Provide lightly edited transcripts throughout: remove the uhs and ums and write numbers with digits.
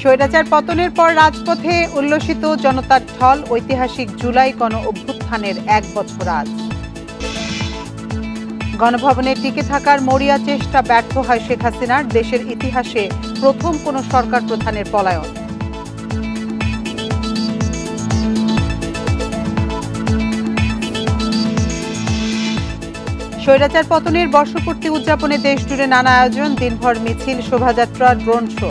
স্বৈরাচার পতনের পর রাজপথে উল্লসিত জনতার ঢল, ঐতিহাসিক জুলাই গণ অভ্যুত্থানের 1 বছর আজ। গণভবনে টিকে থাকার মরিয়া চেষ্টা ব্যর্থ হয় শেখ হাসিনার, দেশের ইতিহাসে প্রথম কোন সরকার প্রধানের পলায়ন। স্বৈরাচার পতনের বর্ষপূর্তি উদযাপনে দেশ জুড়ে নানা আয়োজন, দিনভর মিছিল, শোভাযাত্রা, ড্রোন শো।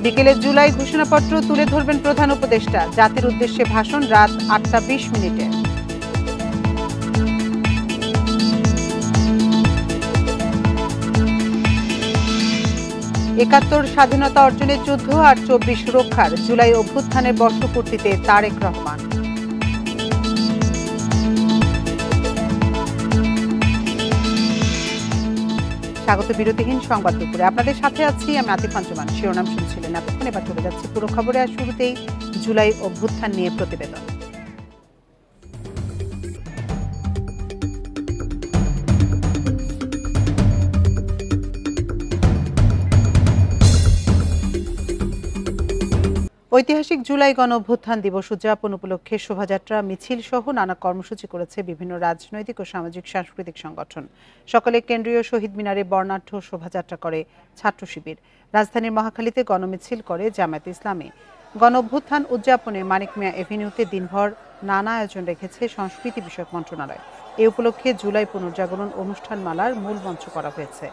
বিকেলে জুলাই ঘোষণাপত্র তুলে ধরবেন প্রধান উপদেষ্টা, জাতির উদ্দেশ্যে ভাষণ রাত 8টা 20 মিনিটে। একাত্তর স্বাধীনতা অর্জনের যুদ্ধ আর 24 রক্ষার, জুলাই অভ্যুত্থানের বর্ষপূর্তিতে তারেক রহমান। স্বাগত বিরতিহীন সংবাদ দুপুরে, আপনাদের সাথে আছি আমি আতিফ আঞ্জুমান। শিরোনাম শুনছিলেন এতক্ষণ, এবার চলে যাচ্ছে পুরো খবরে। আর শুরুতেই জুলাই অভ্যুত্থান নিয়ে প্রতিবেদন। ঐতিহাসিক জুলাই গণ অভ্যুত্থান দিবস উদযাপন উপলক্ষে শোভাযাত্রা, মিছিল সহ নানা কর্মসূচি করেছে বিভিন্ন রাজনৈতিক ও সামাজিক সাংস্কৃতিক সংগঠন। সকালে কেন্দ্রীয় শহীদ মিনারে বর্ণাঢ্য শোভাযাত্রা করে ছাত্র শিবির। রাজধানীর মহাখালীতে গণমিছিল করে জামায়াতে ইসলামী। গণ অভ্যুত্থান উদযাপনে মানিক মিয়া এভিনিউতে দিনভর নানা আয়োজন রেখেছে সংস্কৃতি বিষয়ক মন্ত্রণালয়। এ উপলক্ষে জুলাই পুনর্জাগরণ অনুষ্ঠানমালার মূল মঞ্চ করা হয়েছে।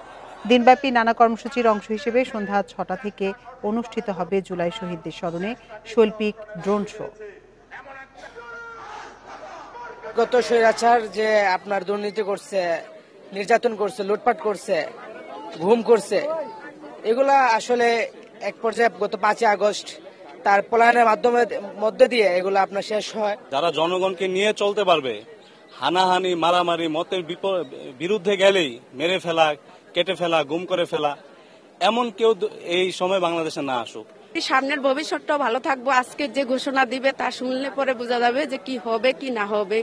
দিনব্যাপী নানা কর্মসূচির অংশ হিসেবে সন্ধ্যা 6টা থেকে অনুষ্ঠিত হবে জুলাই শহীদদের স্মরণে শৈল্পিক ড্রোন শো। গত স্বৈরাচার যে আপনার দুর্নীতি করছে, নির্যাতন করছে, লুটপাট করছে, ঘুম করছে, এগুলা আসলে এক পর্যায়ে গত 5ই আগস্ট তার পলায়নের মধ্যে দিয়ে এগুলা আপনার শেষ হয়। যারা জনগণকে নিয়ে চলতে পারবে, হানাহানি, মারামারি, মতের বিরুদ্ধে গেলেই মেরে ফেলা, কেটে ফেলা, গুম করে ফেলা, এমন কেউ এই সময় বাংলাদেশে না আসুক। সামনের ভবিষ্যৎটাও ভালো থাকবো। আজকে যে ঘোষণা দিবে তা শুনলে পরে বোঝা যাবে যে কি হবে কি না হবে।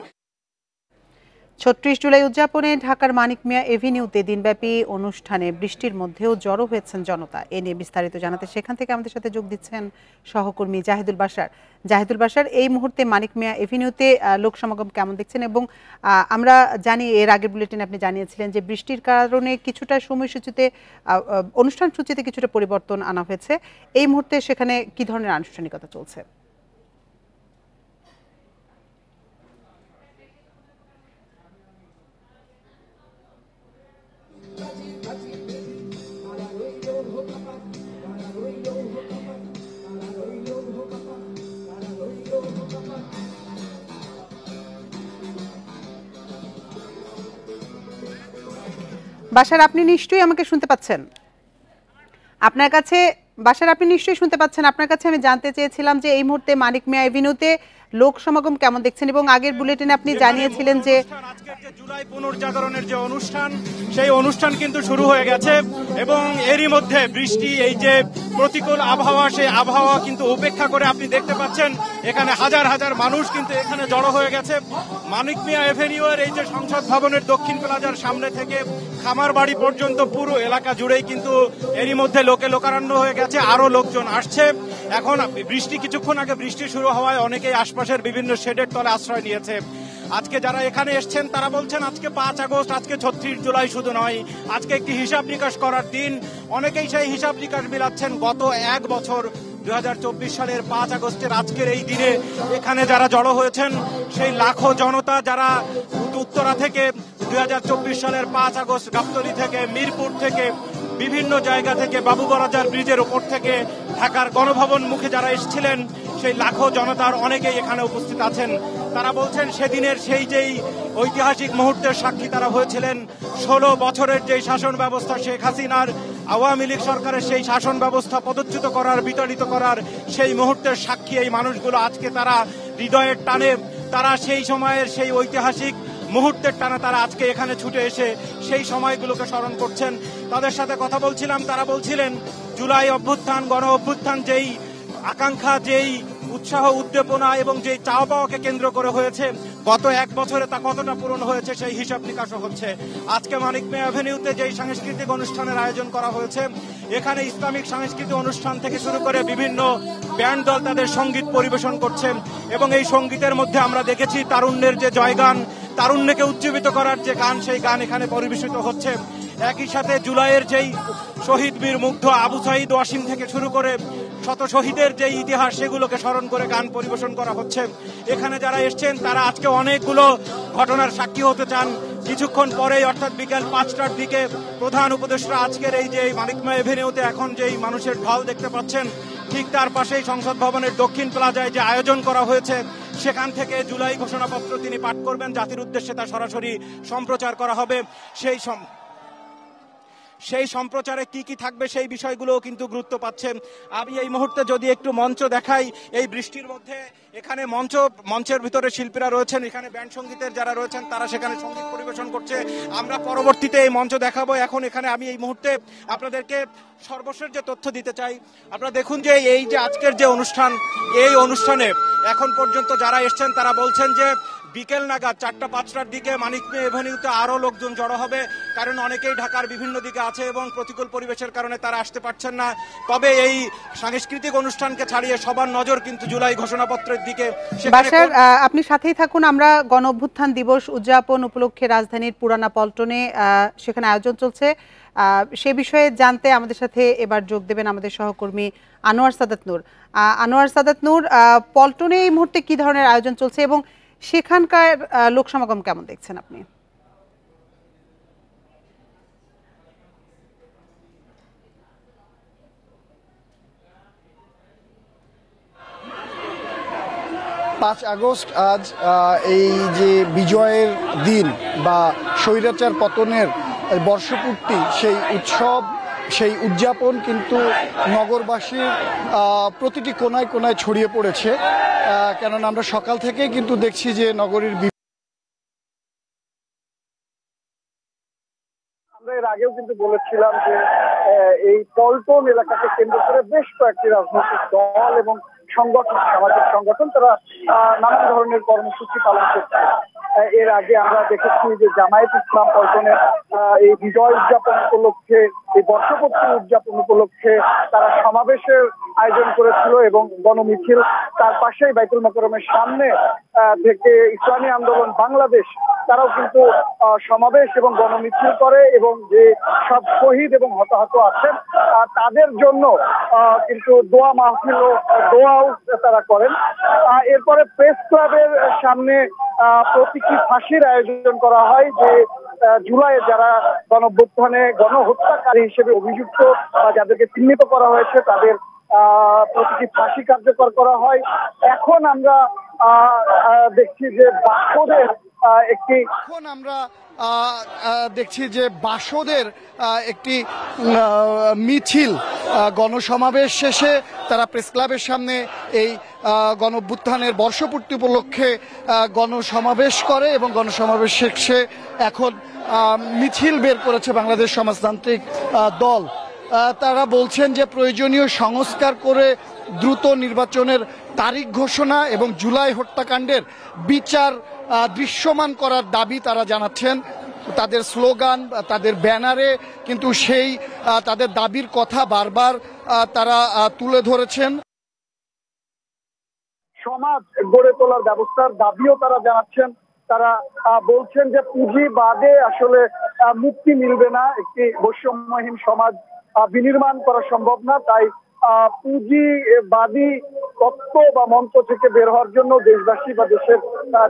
36 জুলাই উদযাপনে ঢাকার মানিক মিয়া এভিনিউতে দিনব্যাপী অনুষ্ঠানে বৃষ্টির মধ্যেও জড়ো হয়েছেন জনতা। এ নিয়ে বিস্তারিত জানাতে সেখান থেকে আমাদের সাথে যোগ দিচ্ছেন সহকর্মী জাহিদুল বাশার। জাহিদুল বাশার, এই মুহূর্তে মানিক মিয়া এভিনিউতে লোক সমাগম কেমন দেখছেন? এবং আমরা জানি এর আগের বুলেটিনে আপনি জানিয়েছিলেন যে বৃষ্টির কারণে কিছুটা সময়সূচিতে, অনুষ্ঠান সূচিতে কিছুটা পরিবর্তন আনা হয়েছে। এই মুহূর্তে সেখানে কি ধরনের আনুষ্ঠানিকতা চলছে? বাশার, আপনি নিশ্চয়ই আমাকে শুনতে পাচ্ছেন? আপনার কাছে বাশার, আপনি নিশ্চয়ই শুনতে পাচ্ছেন। আপনার কাছে আমি জানতে চেয়েছিলাম যে এই মুহূর্তে মানিক মিয়া এভিনিউতে লোক সমাগম কেমন দেখছেন, এবং আগের বুলেটিনে আপনি জানিয়েছিলেন যে আজকের যে জুলাই পুনর্জাগরণের যে অনুষ্ঠান, সেই অনুষ্ঠান কিন্তু শুরু হয়ে গেছে এবং এরই মধ্যে বৃষ্টি, এই যে প্রতিকূল আবহাওয়া, সেই আবহাওয়া কিন্তু উপেক্ষা করে আপনি দেখতে পাচ্ছেন এখানে হাজার হাজার মানুষ কিন্তু এখানে জড়ো হয়ে গেছে। মানিক মিয়া এভিনিউয়ের এই যে সংসদ ভবনের দক্ষিণ প্লাজার সামনে থেকে খামারবাড়ি পর্যন্ত পুরো এলাকা জুড়েই কিন্তু এরই মধ্যে লোকে লোকারণ্য হয়ে গেছে, আরো লোকজন আসছে। এখন বৃষ্টি, কিছুক্ষণ আগে বৃষ্টি শুরু হওয়ায় অনেকেই আশপাশের বিভিন্ন শেডের তলে আশ্রয় নিয়েছে। আজকে যারা এখানে এসছেন তারা বলছেন আজকে 5 আগস্ট, আজকে 36 জুলাই শুধু নয়, আজকে একটি হিসাব নিকাশ করার দিন। অনেকেই সেই হিসাব নিকাশ মিলাচ্ছেন গত 1 বছর 2024 সালের 5 আগস্টের আজকের এই দিনে এখানে যারা জড়ো হয়েছেন, সেই লাখো জনতা যারা উত্তরা থেকে 2024 সালের 5 আগস্ট গাবতলী থেকে, মিরপুর থেকে, বিভিন্ন জায়গা থেকে, বাবুবাজার ব্রিজের ওপর থেকে ঢাকার গণভবন মুখে যারা এসেছিলেন, সেই লাখো জনতার অনেকেই এখানে উপস্থিত আছেন। তারা বলছেন সেদিনের সেই যেই ঐতিহাসিক মুহূর্তের সাক্ষী তারা হয়েছিলেন। 16 বছরের যেই শাসন ব্যবস্থা, শেখ হাসিনার আওয়ামী লীগ সরকারের সেই শাসন ব্যবস্থা পদচ্যুত করার, বিতাড়িত করার সেই মুহূর্তের সাক্ষী এই মানুষগুলো। আজকে তারা হৃদয়ের টানে, তারা সেই সময়ের সেই ঐতিহাসিক মুহূর্তের টানা তারা আজকে এখানে ছুটে এসে সেই সময়গুলোকে স্মরণ করছেন। তাদের সাথে কথা বলছিলাম, তারা বলছিলেন জুলাই অভ্যুত্থান, গণ অভ্যুত্থান, যেই আকাঙ্ক্ষা, যেই উৎসাহ উদ্দীপনা এবং যে চাওয়া পাওয়াকে কেন্দ্র করে হয়েছে, গত এক বছরে তা কতটা পূরণ হয়েছে সেই হিসাব নিকাশও হচ্ছে। আজকে মানিক মিয়া অ্যাভিনিউতে যেই সাংস্কৃতিক অনুষ্ঠানের আয়োজন করা হয়েছে, এখানে ইসলামিক সাংস্কৃতিক অনুষ্ঠান থেকে শুরু করে বিভিন্ন ব্যান্ড দল তাদের সঙ্গীত পরিবেশন করছে এবং এই সঙ্গীতের মধ্যে আমরা দেখেছি তারুণ্যের যে জয়গান, তারুণ্যকে উজ্জীবিত করার যে গান, সেই গান এখানে পরিবেশিত হচ্ছে। একই সাথে জুলাইয়ের যেই শহীদ বীর মুগ্ধ আবু সাইদ ওয়াসিম থেকে শুরু করে শত শহীদের যে ইতিহাস, সেগুলোকে স্মরণ করে গান পরিবেশন করা হচ্ছে। এখানে যারা এসছেন তারা আজকে অনেকগুলো ঘটনার সাক্ষী হতে চান। কিছুক্ষণ পরেই অর্থাৎ বিকেল 5টার দিকে প্রধান উপদেষ্টা আজকের এই যে মানিক মিয়া এভিনিউতে এখন যেই মানুষের ঢল দেখতে পাচ্ছেন, ঠিক তার পাশেই সংসদ ভবনের দক্ষিণ প্লাজায় যে আয়োজন করা হয়েছে, সেখান থেকে জুলাই ঘোষণাপত্র তিনি পাঠ করবেন। জাতির উদ্দেশ্যে তা সরাসরি সম্প্রচার করা হবে। সেই সম্প্রচারে কি কি থাকবে সেই বিষয়গুলোও কিন্তু গুরুত্ব পাচ্ছে। আমি এই মুহূর্তে যদি একটু মঞ্চ দেখাই, এই বৃষ্টির মধ্যে এখানে মঞ্চের ভিতরে শিল্পীরা রয়েছেন, এখানে ব্যান্ড সঙ্গীতের যারা রয়েছেন তারা সেখানে সঙ্গীত পরিবেশন করছে। আমরা পরবর্তীতে এই মঞ্চ দেখাবো। এখন এখানে আমি এই মুহূর্তে আপনাদেরকে সর্বশেষ যে তথ্য দিতে চাই, আপনারা দেখুন যে এই যে আজকের যে অনুষ্ঠান, এই অনুষ্ঠানে এখন পর্যন্ত যারা এসছেন তারা বলছেন যে বিকেল নাগাদ 4টা-5টার দিকে মানিক মিয়া এভিনিউতে আরো লোকজন জড়ো হবে, কারণ অনেকেই ঢাকার বিভিন্ন দিকে আছে এবং প্রতিকূল পরিবেশের কারণে তারা আসতে পারছেন না। তবে এই সাংস্কৃতিক অনুষ্ঠানকে ছাড়িয়ে সবার নজর কিন্তু জুলাই ঘোষণাপত্রের দিকে। বাশার, আপনি সাথেই থাকুন। আমরা গণ অভ্যুত্থান দিবস উদযাপন উপলক্ষে রাজধানীর পুরানা পল্টনে সেখানে আয়োজন চলছে, সে বিষয়ে জানতে আমাদের সাথে এবার যোগ দেবেন আমাদের সহকর্মী আনোয়ার সাদাত নূর। আনোয়ার সাদাত নূর, পল্টনে এই মুহূর্তে কি ধরনের আয়োজন চলছে এবং সেখানকার লোক সমাগম কেমন দেখছেন আপনি? 5 আগস্ট আজ এই যে বিজয়ের দিন বা স্বৈরাচার পতনের বর্ষপূর্তি, সেই উৎসব, সেই উদযাপন কিন্তু নগরবাসীর প্রতিটি কোনায় কোনায় ছড়িয়ে পড়েছে। কেননা আমরা সকাল থেকেই কিন্তু দেখছি যে নগরীর এর আগেও কিন্তু বলেছিলাম যে এই পল্টন এলাকাকে কেন্দ্র করে বেশ কয়েকটি রাজনৈতিক দল এবং সংগঠন, সামাজিক সংগঠন, তারা নানান ধরনের কর্মসূচি পালন করছে। এর আগে আমরা দেখেছি যে জামায়াত ইসলাম পল্টনের এই বিজয় উদযাপন উপলক্ষে, এই বর্ষপূর্তি উদযাপন উপলক্ষে তারা সমাবেশের আয়োজন করেছিল এবং গণমিছিল তার পাশেই বাইতুল মোকাররমের সামনে থেকে ইসলামী আন্দোলন বাংলাদেশ তারাও কিন্তু সমাবেশ এবং গণমিছিল করে এবং যে সব শহীদ এবং হতাহত আছেন তাদের জন্য কিন্তু দোয়া মাহফিল ও দোয়াও তারা করেন। এরপরে প্রেস ক্লাবের সামনে প্রতীকী ফাঁসির আয়োজন করা হয়, যে জুলাইয়ে যারা গণঅভ্যুত্থানে গণহত্যাকারী হিসেবে অভিযুক্ত বা যাদেরকে চিহ্নিত করা হয়েছে তাদের প্রতীকী ফাঁসি কার্যকর করা হয়। এখন আমরা দেখছি যে বাসদের একটি মিছিল গণসমাবেশ শেষে তারা প্রেস ক্লাবের সামনে এই গণঅভ্যুত্থানের বর্ষপূর্তি উপলক্ষে গণসমাবেশ করে এবং গণসমাবেশ শেষে এখন মিছিল বের করেছে বাংলাদেশ সমাজতান্ত্রিক দল। তারা বলছেন যে প্রয়োজনীয় সংস্কার করে দ্রুত নির্বাচনের তারিখ ঘোষণা এবং জুলাই হত্যাকাণ্ডের বিচার দৃশ্যমান করার দাবি তারা জানাচ্ছেন। তাদের স্লোগান, তাদের ব্যানারে কিন্তু সেই তাদের দাবির কথা বারবার তারা তুলে ধরেছেন। সমাজ গড়ে তোলার ব্যবস্থার দাবিও তারা জানাচ্ছেন। তারা বলছেন যে পুঁজিবাদে আসলে মুক্তি মিলবে না, একটি বৈষম্যহীন সমাজ বিনির্মাণ করা সম্ভব না। তাই পুঁজিবাদী তত্ত্ব বা মন্ত্র থেকে বের হওয়ার জন্য দেশবাসী বা দেশের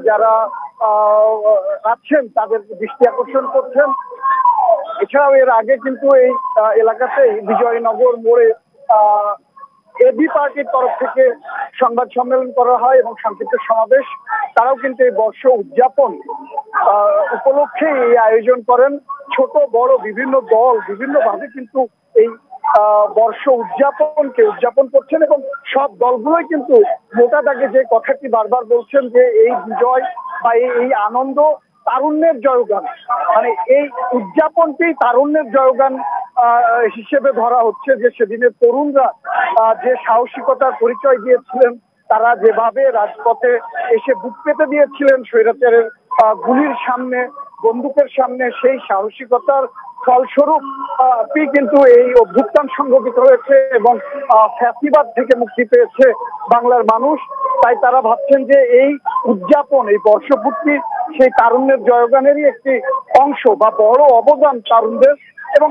যারা আছেন তাদের দৃষ্টি আকর্ষণ করছেন। এছাড়াও এর আগে কিন্তু এই এলাকাতেই বিজয়নগর মোড়ে এবি পার্টির তরফ থেকে সংবাদ সম্মেলন করা হয় এবং সংক্ষিপ্ত সমাবেশ। তারাও কিন্তু এই বর্ষ উদযাপন উপলক্ষে এই আয়োজন করেন। ছোট বড় বিভিন্ন দল বিভিন্নভাবে কিন্তু এই বর্ষ উদযাপন করছেন এবং সব দলগুলোই কিন্তু মোটা দাগে যে কথাটি বারবার বলছেন যে এই বিজয় বা এই আনন্দ তারুণ্যের জয়গান, মানে এই উদযাপনকেই তারুণ্যের জয়গান হিসেবে ধরা হচ্ছে। যে সেদিনের তরুণরা যে সাহসিকতার পরিচয় দিয়েছিলেন তারা যেভাবে রাজপথে এসে বুক পেতে দিয়েছিলেন স্বৈরাচারের গুলির সামনে, বন্দুকের সামনে, সেই সাহসিকতার ফলস্বরূপ কিন্তু এই অভ্যুত্থান সংঘটিত হয়েছে এবং ফ্যাসিবাদ থেকে মুক্তি পেয়েছে বাংলার মানুষ। তাই তারা ভাবছেন যে এই উদযাপন, এই বর্ষপূর্তি সেই তারুণ্যের জয়গানেরই একটি অংশ বা বড় অবদান তারুণদের, এবং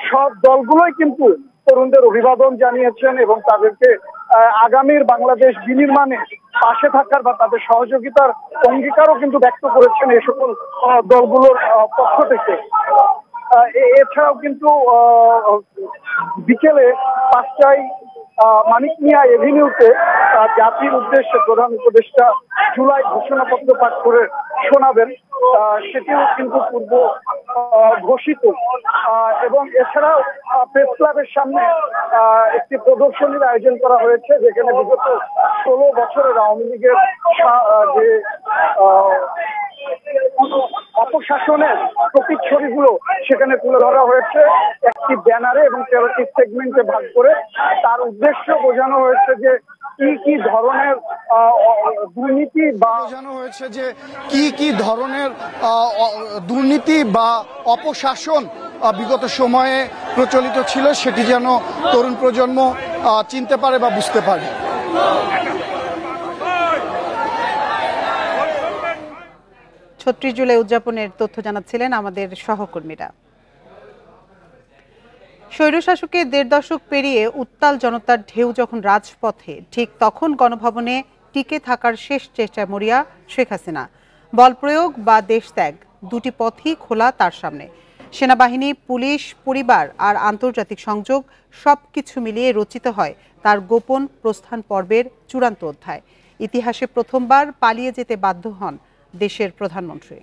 সব দলগুলোই কিন্তু তরুণদের অভিবাদন জানিয়েছেন এবং তাদেরকে আগামীর বাংলাদেশ বিনির্মাণে পাশে থাকার বা তাদের সহযোগিতার অঙ্গীকারও কিন্তু ব্যক্ত করেছেন এই সকল দলগুলোর পক্ষ থেকে। এছাড়াও কিন্তু বিকেলে 5টায় মানিক মিয়া এভিনিউতে জাতির উদ্দেশ্যে প্রধান উপদেষ্টা জুলাই ঘোষণাপত্র পাঠ করে শোনাবেন, সেটিও কিন্তু পূর্ব ঘোষিত। এবং এছাড়াও প্রেস ক্লাবের সামনে একটি প্রদর্শনীর আয়োজন করা হয়েছে, যেখানে বিগত 16 বছরের আওয়ামী লীগের যে অপশাসনের প্রতিচ্ছবিগুলো সেখানে তুলে ধরা হয়েছে একটি ব্যানারে এবং 13টি সেগমেন্টে ভাগ করে। তার উদ্দেশ্য বোঝানো হয়েছে যে কি ধরনের দুর্নীতি বা কি ধরনের দুর্নীতি বা অপশাসন বিগত সময়ে প্রচলিত ছিল, সেটি যেন তরুণ প্রজন্ম চিনতে পারে বা বুঝতে পারে। ৩৬ জুলাই উদযাপনের তথ্য জানাচ্ছিলেন আমাদের সহকর্মীরা। স্বৈরশাসকের ১.৫ দশক পেরিয়ে উত্তাল জনতার ঢেউ যখন রাজপথে, ঠিক তখন গণভবনে টিকে থাকার শেষ চেষ্টায় মরিয়া শেখ হাসিনা। বল প্রয়োগ বা দেশত্যাগ, দুটি পথই খোলা তার সামনে। সেনাবাহিনী, পুলিশ, পরিবার আর আন্তর্জাতিক সংযোগ সবকিছু মিলিয়ে রচিত হয় তার গোপন প্রস্থান পর্বের চূড়ান্ত অধ্যায়। ইতিহাসে প্রথমবার পালিয়ে যেতে বাধ্য হন দেশের প্রধানমন্ত্রী।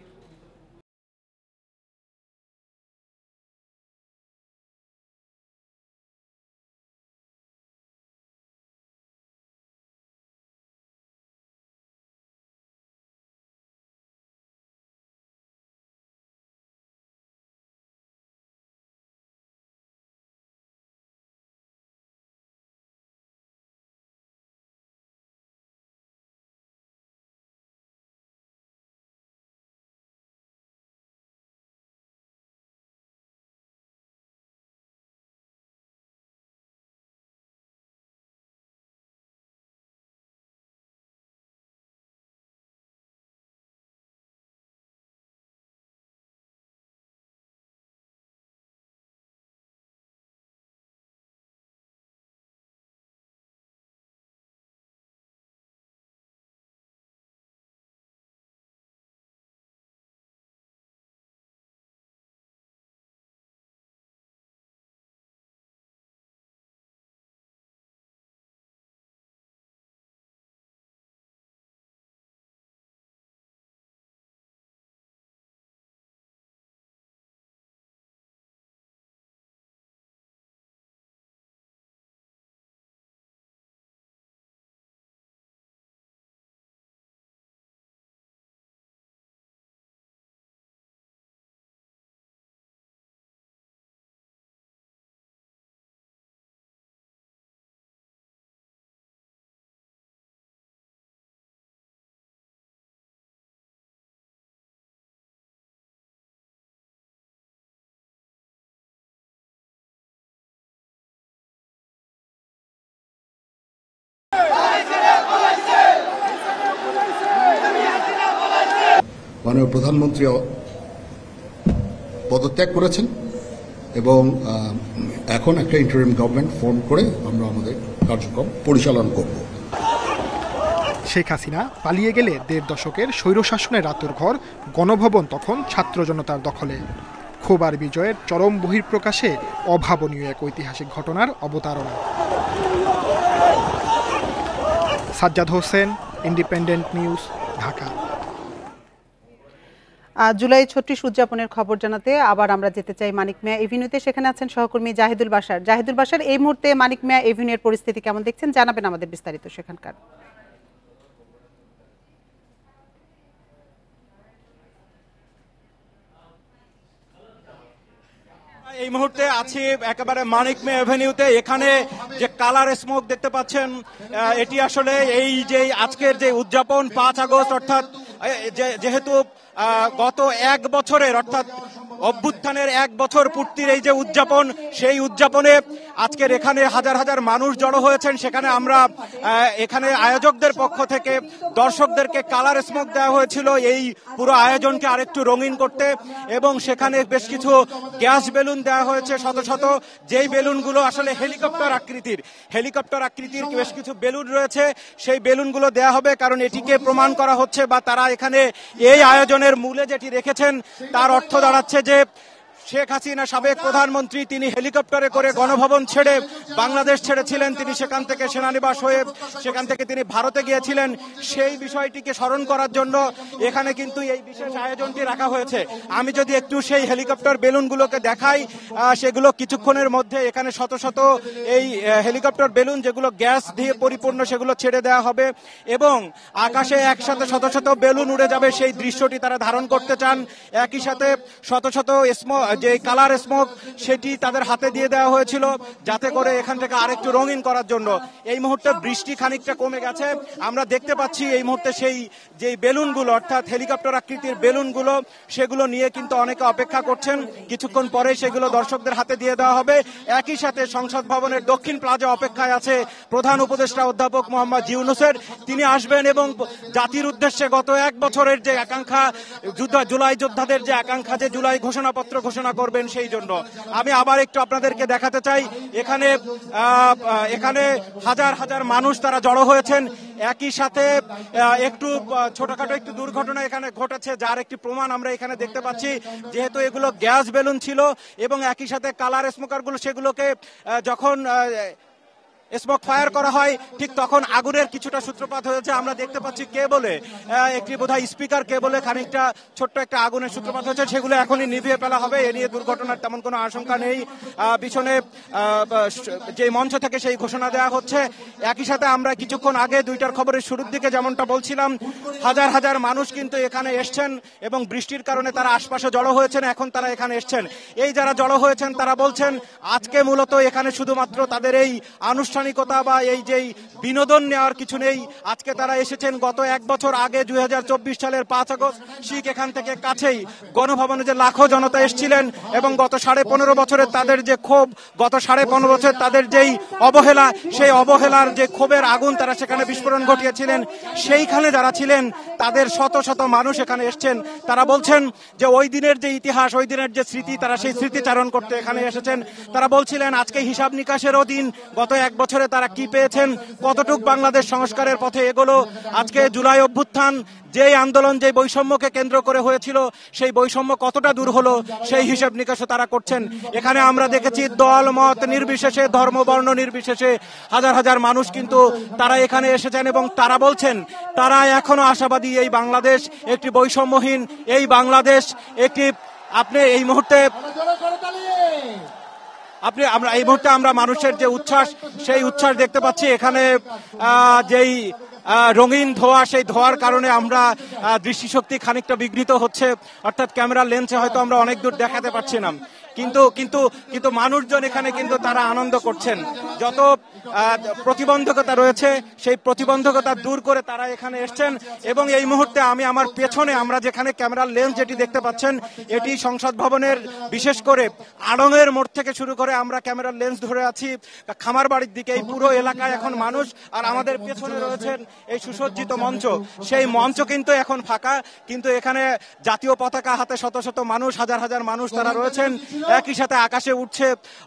মাননীয় প্রধানমন্ত্রী পদত্যাগ করেছেন এবং এখন একটা ইন্টারিম গভর্নমেন্ট ফর্ম করে আমরা আমাদের কার্যক্রম পরিচালনা করব। শেখ হাসিনা পালিয়ে গেলে ১.৫ দশকের স্বৈরশাসনের রাতের ঘর গণভবন তখন ছাত্র জনতার দখলে। ক্ষোভ আর বিজয়ের চরম বহিঃপ্রকাশে অভাবনীয় এক ঐতিহাসিক ঘটনার অবতারণা। Sajjad Hossain, independent news, Dhaka. July ৩৬ উদযাপনের খবর জানাতে আবার আমরা যেতে চাই মানিক মিয়া এভিনিউতে। সেখানে আছেন সহকর্মী জাহিদুল বাশার। জাহিদুল বাশার, এই মুহূর্তে মানিক মিয়া এভিনিউর পরিস্থিতি কেমন দেখছেন, জানাবেন আমাদের বিস্তারিত সেখানকার। এই এই মুহূর্তে আছি একেবারে মানিক মে এভিনিউতে। এখানে যে কালার স্মোক দেখতে পাচ্ছেন, এটি আসলে এই যে আজকের যে উদযাপন 5 আগস্ট, অর্থাৎ যেহেতু গত 1 বছরের অর্থাৎ অভ্যুত্থানের 1 বছর পূর্তির এই যে উদযাপন, সেই উদযাপনে আজকের এখানে হাজার হাজার মানুষ জড়ো হয়েছেন। সেখানে আমরা এখানে আয়োজকদের পক্ষ থেকে দর্শকদেরকে কালার স্মোক দেওয়া হয়েছিল এই পুরো আয়োজনকে আরেকটু রঙিন করতে, এবং সেখানে বেশ কিছু গ্যাস বেলুন দেওয়া হয়েছে শত শত, যেই বেলুনগুলো আসলে হেলিকপ্টার আকৃতির বেশ কিছু বেলুন রয়েছে। সেই বেলুনগুলো দেওয়া হবে, কারণ এটিকে প্রমাণ করা হচ্ছে বা তারা এখানে এই আয়োজনের মূলে যেটি রেখেছেন তার অর্থ দাঁড়াচ্ছে যে শেখ হাসিনা সাবেক প্রধানমন্ত্রী, তিনি হেলিকপ্টারে করে গণভবন ছেড়ে বাংলাদেশ ছেড়েছিলেন, তিনি সেখান থেকে সেনানিবাস হয়ে সেখান থেকে তিনি ভারতে গিয়েছিলেন। সেই বিষয়টিকে স্মরণ করার জন্য এখানে কিন্তু এই বিশেষ আয়োজনটি রাখা হয়েছে। আমি যদি একটু সেই হেলিকপ্টার বেলুনগুলোকে দেখাই, সেগুলো কিছুক্ষণের মধ্যে এখানে শত শত এই হেলিকপ্টার বেলুন যেগুলো গ্যাস দিয়ে পরিপূর্ণ সেগুলো ছেড়ে দেওয়া হবে, এবং আকাশে একসাথে শত শত বেলুন উড়ে যাবে, সেই দৃশ্যটি তারা ধারণ করতে চান। একই সাথে শত শত যে কালার স্মোক সেটি তাদের হাতে দিয়ে দেওয়া হয়েছিল, যাতে করে এখান থেকে আরেকটু রঙিন করার জন্য। এই মুহূর্তে বৃষ্টি খানিকটা কমে গেছে, আমরা দেখতে পাচ্ছি এই মুহূর্তে সেই যে বেলুনগুলো অর্থাৎ হেলিকপ্টার আকৃতির বেলুনগুলো, সেগুলো নিয়ে কিন্তু অনেকে অপেক্ষা করছেন। কিছুক্ষণ পরে সেগুলো দর্শকদের হাতে দিয়ে দেওয়া হবে। একই সাথে সংসদ ভবনের দক্ষিণ প্লাজা অপেক্ষায় আছে প্রধান উপদেষ্টা অধ্যাপক মোহাম্মদ ইউনূসের। তিনি আসবেন এবং জাতির উদ্দেশ্যে গত 1 বছরের যে আকাঙ্ক্ষা, জুলাই যোদ্ধাদের যে আকাঙ্ক্ষা, যে জুলাই ঘোষণাপত্র ঘোষণা করবেন, সেই জন্য আমি আবার একটু আপনাদেরকে দেখাতে চাই। এখানে হাজার হাজার মানুষ তারা জড়ো হয়েছেন। একই সাথে একটু ছোটখাটো একটু দুর্ঘটনা এখানে ঘটেছে, যার একটি প্রমাণ আমরা এখানে দেখতে পাচ্ছি। যেহেতু এগুলো গ্যাস বেলুন ছিল এবং একই সাথে কালার স্মোকারগুলো সেগুলোকে যখন স্মোক ফায়ার করা হয় ঠিক তখন আগুনের কিছুটা সূত্রপাত হয়েছে। আমরা দেখতে পাচ্ছি কেবলে একটি বোধহয় স্পিকার কেবলে খানিকটা ছোট্ট একটা আগুনের সূত্রপাত হয়েছে, সেগুলো এখনই নিভিয়ে ফেলা হবে। এ নিয়ে দুর্ঘটনার তেমন কোনো আশঙ্কা নেই। পিছনে যে মঞ্চ থেকে সেই ঘোষণা দেওয়া হচ্ছে। একই সাথে আমরা কিছুক্ষণ আগে 2টার খবরের শুরুর দিকে যেমনটা বলছিলাম, হাজার হাজার মানুষ কিন্তু এখানে এসছেন এবং বৃষ্টির কারণে তারা আশপাশে জড়ো হয়েছেন। এখন তারা এখানে এসছেন। এই যারা জড়ো হয়েছেন তারা বলছেন আজকে মূলত এখানে শুধুমাত্র তাদের এই আনুষ্ঠানিকতা বা এই যে বিনোদন নেওয়ার কিছু নেই। আজকে তারা এসেছেন গত 1 বছর আগে 2024 সালের 5 আগস্ট ঠিক এখান থেকে কাছেই গণভবনে যে লাখো জনতা এসেছিলেন এবং গত 15.5 বছরের তাদের যে ক্ষোভ, গত 15.5 বছর তাদের যেই অবহেলা, সেই অবহেলার যে ক্ষোভের আগুন তারা সেখানে বিস্ফোরণ ঘটিয়েছিলেন, সেইখানে যারা ছিলেন তাদের শত শত মানুষ এখানে এসেছেন। তারা বলছেন যে ওই দিনের যে ইতিহাস, ওই দিনের যে স্মৃতি, তারা সেই স্মৃতিচারণ করতে এখানে এসেছেন। তারা বলছিলেন আজকে হিসাব নিকাশেরও দিন। গত 1 বছরে তারা কি পেয়েছেন, কতটুক বাংলাদেশ সংস্কারের পথে এগোলো। আজকে জুলাই অভ্যুত্থান যে আন্দোলন, যে বৈষম্যকে কেন্দ্র করে হয়েছিল, সেই বৈষম্য কতটা দূর হলো সেই হিসাব নিকাশও তারা করছেন। এখানে আমরা দেখেছি দল মত নির্বিশেষে, ধর্ম বর্ণ নির্বিশেষে হাজার হাজার মানুষ কিন্তু তারা এখানে এসেছেন এবং তারা বলছেন তারা এখনো আশাবাদী এই বাংলাদেশ একটি বৈষম্যহীন, এই বাংলাদেশ একটি আপনি এই মুহূর্তে আমরা মানুষের যে উচ্ছ্বাস, সেই উচ্ছ্বাস দেখতে পাচ্ছি। এখানে যেই রঙিন ধোঁয়া, সেই ধোঁয়ার কারণে আমরা দৃষ্টিশক্তি খানিকটা বিঘ্নিত হচ্ছে, অর্থাৎ ক্যামেরার লেন্সে হয়তো আমরা অনেক দূর দেখাতে পারছি না। কিন্তু মানুষজন এখানে কিন্তু তারা আনন্দ করছেন। যত প্রতিবন্ধকতা রয়েছে সেই প্রতিবন্ধকতা দূর করে তারা এখানে এসছেন। এবং এই মুহূর্তে আমি আমার পেছনে আমরা যেখানে ক্যামেরার লেন্স যেটি দেখতে পাচ্ছেন, এটি সংসদ ভবনের বিশেষ করে আড়ংয়ের মোড় থেকে শুরু করে আমরা ক্যামেরার লেন্স ধরে আছি খামার বাড়ির দিকে। এই পুরো এলাকায় এখন মানুষ, আর আমাদের পেছনে রয়েছেন এই সুসজ্জিত মঞ্চ, সেই মঞ্চ কিন্তু এখন ফাঁকা। কিন্তু এখানে জাতীয় পতাকা হাতে শত শত মানুষ, হাজার হাজার মানুষ তারা রয়েছেন। একই সাথে আকাশে উঠছে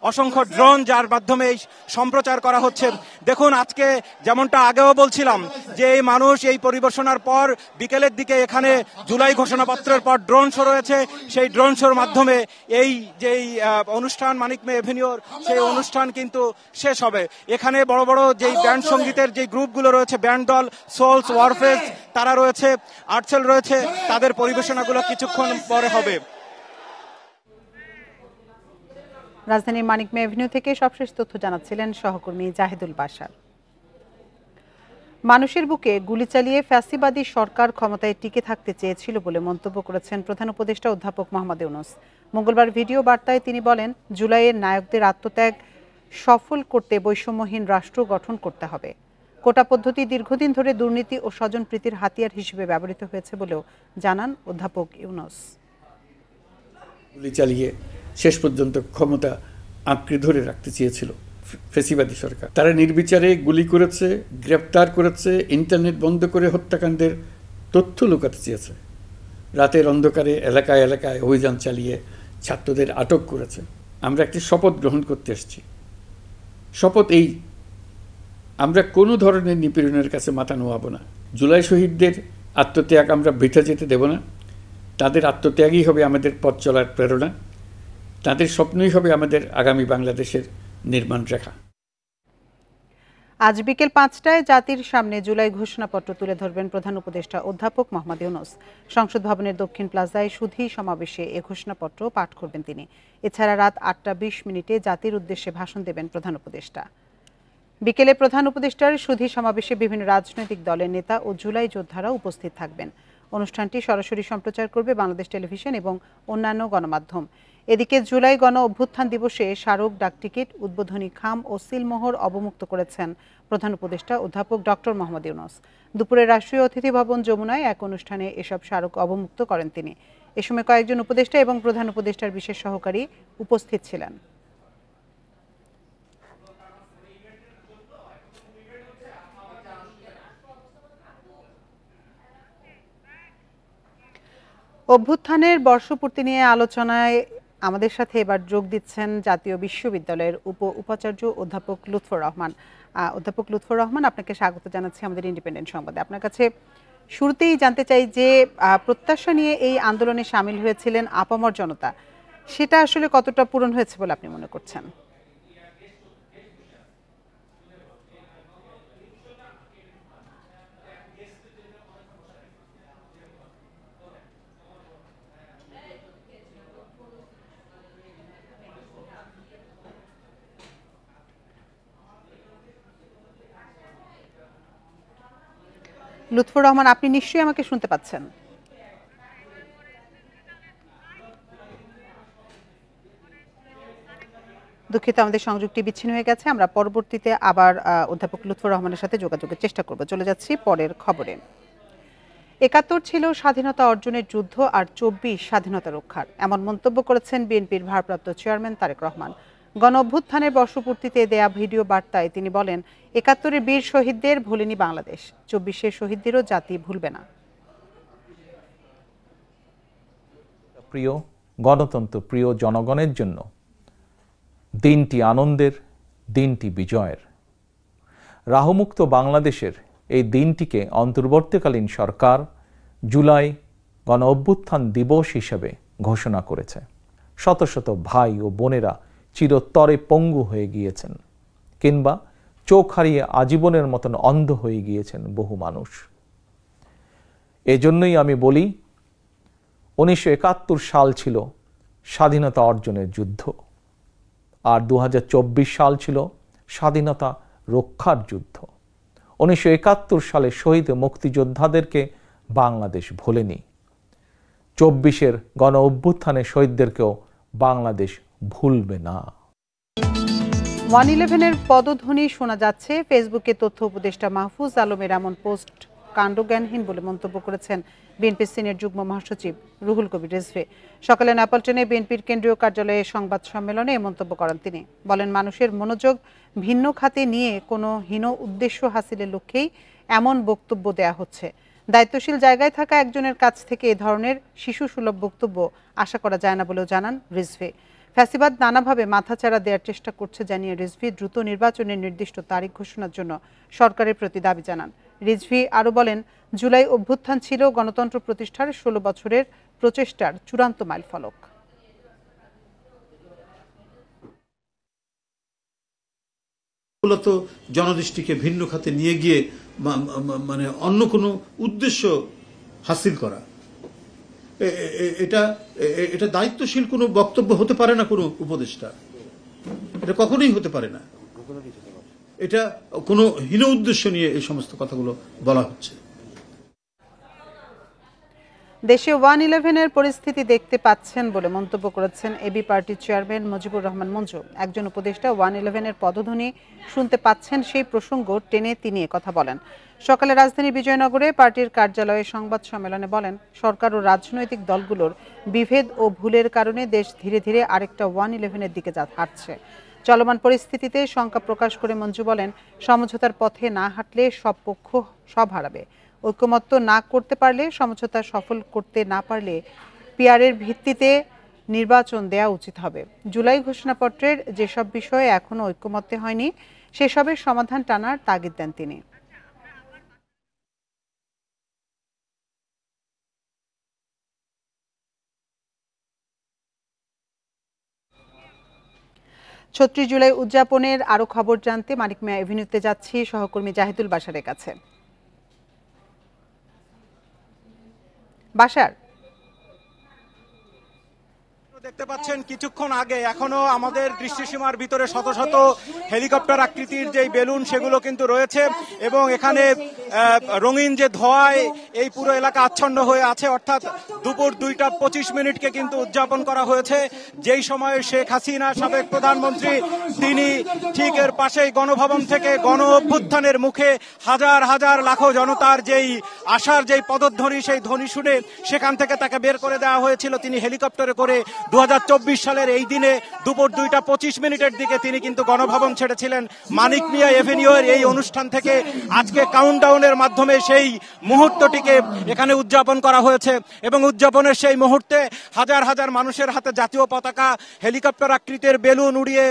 অসংখ্য ড্রোন, যার মাধ্যমে এই সম্প্রচার করা হচ্ছে। দেখুন আজকে যেমনটা আগেও বলছিলাম যে এই মানুষ এই পরিবেশনার পর বিকেলের দিকে এখানে জুলাই ঘোষণাপত্রের পর ড্রোন শো রয়েছে। সেই ড্রোন শোর মাধ্যমে এই যে অনুষ্ঠান মানিক মে এভিনিউর, সেই অনুষ্ঠান কিন্তু শেষ হবে। এখানে বড় বড় যেই ব্যান্ড সঙ্গীতের যে গ্রুপগুলো রয়েছে, ব্যান্ড দল সোলস, ওয়ারফেজ তারা রয়েছে, আর্টসেল রয়েছে, তাদের পরিবেশনাগুলো কিছুক্ষণ পরে হবে। রাজধানীর মানিক মে এভিনিউ থেকে সবশেষ তথ্য জানাচ্ছিলেন সহকর্মী জাহিদুল বাশার। মানুষের বুকে গুলি চালিয়ে ফ্যাসিবাদী সরকার ক্ষমতায় টিকে থাকতে চেয়েছিল বলে মন্তব্য করেছেন প্রধান উপদেষ্টা অধ্যাপক মোহাম্মদ ইউনূস। মঙ্গলবার ভিডিও বার্তায় তিনি বলেন, জুলাইয়ের নায়কদের আত্মত্যাগ সফল করতে বৈষম্যহীন রাষ্ট্র গঠন করতে হবে। কোটা পদ্ধতি দীর্ঘদিন ধরে দুর্নীতি ও স্বজনপ্রীতির হাতিয়ার হিসেবে ব্যবহৃত হয়েছে বলেও জানান অধ্যাপক ইউনূস। গুলি চালিয়ে শেষ পর্যন্ত ক্ষমতা আঁকড়ে ধরে রাখতে চেয়েছিল ফ্যাসিবাদী সরকার। তারা নির্বিচারে গুলি করেছে, গ্রেপ্তার করেছে, ইন্টারনেট বন্ধ করে হত্যাকাণ্ডের তথ্য লুকাতে চেয়েছে। রাতের অন্ধকারে এলাকায় এলাকায় অভিযান চালিয়ে ছাত্রদের আটক করেছে। আমরা একটি শপথ গ্রহণ করতে এসেছি। শপথ এই, আমরা কোনো ধরনের নিপীড়নের কাছে মাথা নোয়াবো না। জুলাই শহীদদের আত্মত্যাগ আমরা বৃথা যেতে দেব না। তাদের আত্মত্যাগই হবে আমাদের পথ চলার প্রেরণা। তাদের স্বপ্নই হবে আমাদের আগামী বাংলাদেশের নির্মাণ রেখা। আজ বিকেল 5টায় জাতির সামনে জুলাই ঘোষণাপত্র তুলে ধরবেন প্রধান উপদেষ্টা অধ্যাপক মোহাম্মদ ইউনূস। সংসদ ভবনের দক্ষিণ প্লাজায় সুধী সমাবেশে এ ঘোষণাপত্র পাঠ করবেন তিনি। এছাড়া রাত 8টা 20 জাতির উদ্দেশ্যে ভাষণ দেবেন প্রধান উপদেষ্টা। বিকেলে প্রধান উপদেষ্টার সুধী সমাবেশে বিভিন্ন রাজনৈতিক দলের নেতা ও জুলাই যোদ্ধারা উপস্থিত থাকবেন। অনুষ্ঠানটি সরাসরি সম্প্রচার করবে বাংলাদেশ টেলিভিশন এবং অন্যান্য গণমাধ্যম। এদিকে জুলাই গণ অভ্যুত্থান দিবসে স্মারক, ডাকটিকিট, উদ্বোধনী খাম ও সিলমোহর অবমুক্ত করেছেন প্রধান উপদেষ্টা অধ্যাপক ডক্টর মোহাম্মদ ইউনূস। দুপুরে রাষ্ট্রীয় অতিথি ভবন যমুনায় এক অনুষ্ঠানে এসব স্মারক অবমুক্ত করেন তিনি। এ সময় কয়েকজন উপদেষ্টা এবং প্রধান উপদেষ্টার বিশেষ সহকারী উপস্থিত ছিলেন। অভ্যুত্থানের বর্ষপূর্তি নিয়ে আলোচনায় আমাদের সাথে এবার যোগ দিচ্ছেন জাতীয় বিশ্ববিদ্যালয়ের উপাচার্য অধ্যাপক লুৎফর রহমান। অধ্যাপক লুৎফর রহমান, আপনাকে স্বাগত জানাচ্ছি আমাদের ইন্ডিপেন্ডেন্ট সংবাদে। আপনার কাছে শুরুতেই জানতে চাই যে প্রত্যাশা নিয়ে এই আন্দোলনে সামিল হয়েছিলেন আপামর জনতা, সেটা আসলে কতটা পূরণ হয়েছে বলে আপনি মনে করছেন? লুৎফর রহমান, আপনি নিশ্চয়ই আমাকে শুনতে পাচ্ছেন? দুঃখিত, আমাদের সংযোগটি বিচ্ছিন্ন হয়ে গেছে। আমরা পরবর্তীতে আবার অধ্যাপক লুৎফর রহমানের সাথে যোগাযোগের চেষ্টা করব। চলে যাচ্ছি পরের খবরে। ৭১ ছিল স্বাধীনতা অর্জনের যুদ্ধ আর ২৪ স্বাধীনতা রক্ষার, এমন মন্তব্য করেছেন বিএনপির ভারপ্রাপ্ত চেয়ারম্যান তারেক রহমান। গণ অভ্যুত্থানের বর্ষপূর্তিতে দেয়া ভিডিও বার্তায় তিনি বলেন, ৭১-এর বীর শহীদদের ভোলেনি বাংলাদেশ, ২৪-এর শহীদদেরও জাতি ভুলবে না। প্রিয় গণতন্ত্র প্রিয় জনগণের জন্য দিনটি আনন্দের, দিনটি বিজয়ের। রাহুমুক্ত বাংলাদেশের এই দিনটিকে অন্তর্বর্তীকালীন সরকার জুলাই গণ অভ্যুত্থান দিবস হিসেবে ঘোষণা করেছে। শত শত ভাই ও বোনেরা চিরতরে পঙ্গু হয়ে গিয়েছেন, কিংবা চোখ হারিয়ে আজীবনের মতন অন্ধ হয়ে গিয়েছেন বহু মানুষ। এজন্যই আমি বলি, ১৯৭১ সাল ছিল স্বাধীনতা অর্জনের যুদ্ধ, আর ২০২৪ সাল ছিল স্বাধীনতা রক্ষার যুদ্ধ। ১৯৭১ সালে শহীদ মুক্তিযোদ্ধাদেরকে বাংলাদেশ ভোলেনি, ২৪-এর গণ অভ্যুত্থানের শহীদদেরকেও বাংলাদেশ ভুলবে না। 111-এর পদধ্বনি শোনা যাচ্ছে। ফেসবুকে তথ্য উপদেষ্টা মাহফুজ আলমের এমন পোস্ট কাণ্ডজ্ঞানহীন বলে মন্তব্য করেছেন বিএনপির সিনিয়র যুগ্ম মহাসচিব রুহুল কবির রিজভী। সকালে নেপালটনে বিএনপির কেন্দ্রীয় কার্যালয়ে সংবাদ সম্মেলনে এ মন্তব্য করেন তিনি। বলেন, মানুষের মনোযোগ ভিন্ন খাতে নিয়ে কোনো হীন উদ্দেশ্য হাসিলের লক্ষ্যেই এমন বক্তব্য দেয়া হচ্ছে। দায়িত্বশীল জায়গায় থাকা একজনের কাছ থেকে এ ধরনের শিশুসুলভ বক্তব্য আশা করা যায় না বলেও জানান রিজভী। ফ্যাসিবাদ নানাভাবে মাথাচাড়া দেওয়ার চেষ্টা করছে জানিয়ে রিজভী দ্রুত নির্বাচনের নির্দিষ্ট তারিখ ঘোষণার জন্য সরকারের প্রতি দাবি জানান। রিজভী আরও বলেন, জুলাই অভ্যুত্থান ছিল গণতন্ত্র প্রতিষ্ঠার ১৬ বছরের প্রচেষ্টার চূড়ান্ত মাইলফলক। মূলত জনদৃষ্টিকে ভিন্ন খাতে নিয়ে গিয়ে মানে অন্য কোনো উদ্দেশ্য হাসিল করা, এটা দায়িত্বশীল কোনো বক্তব্য হতে পারে না কোনো উপদেষ্টা, এটা কখনোই হতে পারে না। এটা কোনো হীন উদ্দেশ্য নিয়ে এই সমস্ত কথাগুলো বলা হচ্ছে। দেশে 1-11-এর পরিস্থিতি দেখতে পাচ্ছেন বলে মন্তব্য করেছেন এবি পার্টির চেয়ারম্যান মুজিবুর রহমান মঞ্জু। একজন উপদেষ্টা 1-11-এর পদধ্বনি শুনতে পাচ্ছেন সেই প্রসঙ্গ টেনে তিনি কথা বলেন। সকালে রাজধানীর বিজয়নগরে পার্টির কার্যালয়ে সংবাদ সম্মেলনে বলেন, সরকার ও রাজনৈতিক দলগুলোর বিভেদ ও ভুলের কারণে দেশ ধীরে ধীরে আরেকটা 1-11-এর দিকে হাঁটছে। চলমান পরিস্থিতিতে শঙ্কা প্রকাশ করে মঞ্জু বলেন, সমঝোতার পথে না হাঁটলে সব পক্ষ সব হারাবে। ঐকমত্য না করতে পারলে, সমঝোতা সফল করতে না পারলে পিআরের ভিত্তিতে নির্বাচন দেয়া উচিত হবে। জুলাই ঘোষণাপত্রের যেসব বিষয়ে এখনো ঐকমত্য হয়নি সেসবের সমাধান টানার তাগিদ দেন তিনি। ৩৬ জুলাই উদযাপনের আরো খবর জানতে মানিক মিয়া এভিনিউতে যাচ্ছি সহকর্মী জাহিদুল বাশারের কাছে। বাশার, দেখতে পাচ্ছেন কিছুক্ষণ আগে এখনো আমাদের দৃষ্টিসীমার ভিতরে শত শত হেলিকপ্টার আকৃতির যে বেলুন সেগুলো কিন্তু রয়েছে এবং এখানে রঙিন যে ধোঁয়ায় এই পুরো এলাকা আচ্ছন্ন হয়ে আছে। অর্থাৎ দুপুর 2:25 কিন্তু উদযাপন করা হয়েছে, যেই সময়ে শেখ হাসিনা সাবেক প্রধানমন্ত্রী তিনি ঠিক এর পাশেই গণভবন থেকে গণ অভ্যুত্থানের মুখে হাজার হাজার লাখো জনতার যেই আশার যেই পদধ্বনি, সেই ধ্বনি শুনে সেখান থেকে তাকে বের করে দেওয়া হয়েছিল। তিনি হেলিকপ্টারে করে 2024 সালের এই দিনে দুপুর 2:25 দিকে তিনি কিন্তু গণভবন ছেড়েছিলেন। মানিক মিয়া এভিনিউয়ের এই অনুষ্ঠান থেকে আজকে কাউন্টডাউনের মাধ্যমে সেই মুহূর্তটিকে এখানে উদযাপন করা হয়েছে এবং উদযাপনের সেই মুহূর্তে হাজার হাজার মানুষের হাতে জাতীয় পতাকা, হেলিকপ্টার আকৃতির বেলুন উড়িয়ে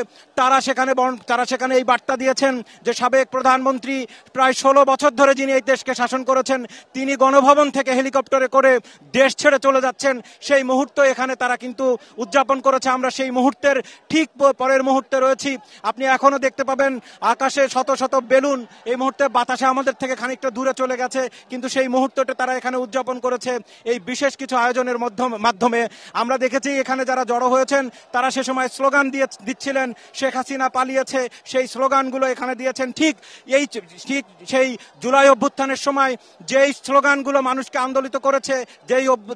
তারা সেখানে এই বার্তা দিয়েছেন যে সাবেক প্রধানমন্ত্রী প্রায় 16 বছর ধরে যিনি এই দেশকে শাসন করেছেন, তিনি গণভবন থেকে হেলিকপ্টারে করে দেশ ছেড়ে চলে যাচ্ছেন। সেই মুহূর্ত এখানে তারা কিন্তু উদযাপন করেছে। আমরা সেই মুহূর্তের ঠিক পরের মুহূর্তে রয়েছি। আপনি এখনো দেখতে পাবেন আকাশে শত শত বেলুন, এই মুহূর্তে বাতাসে আমাদের থেকে খানিকটা দূরে চলে গেছে, কিন্তু সেই মুহূর্তটা তারা এখানে উদযাপন করেছে এই বিশেষ কিছু আয়োজনের মাধ্যমে। আমরা দেখেছি এখানে যারা জড়ো হয়েছেন তারা সে সময় স্লোগান দিচ্ছিলেন, শেখ হাসিনা পালিয়েছে, সেই স্লোগানগুলো এখানে দিয়েছেন। ঠিক সেই জুলাই অভ্যুত্থানের সময় যেই স্লোগানগুলো মানুষকে আন্দোলিত করেছে,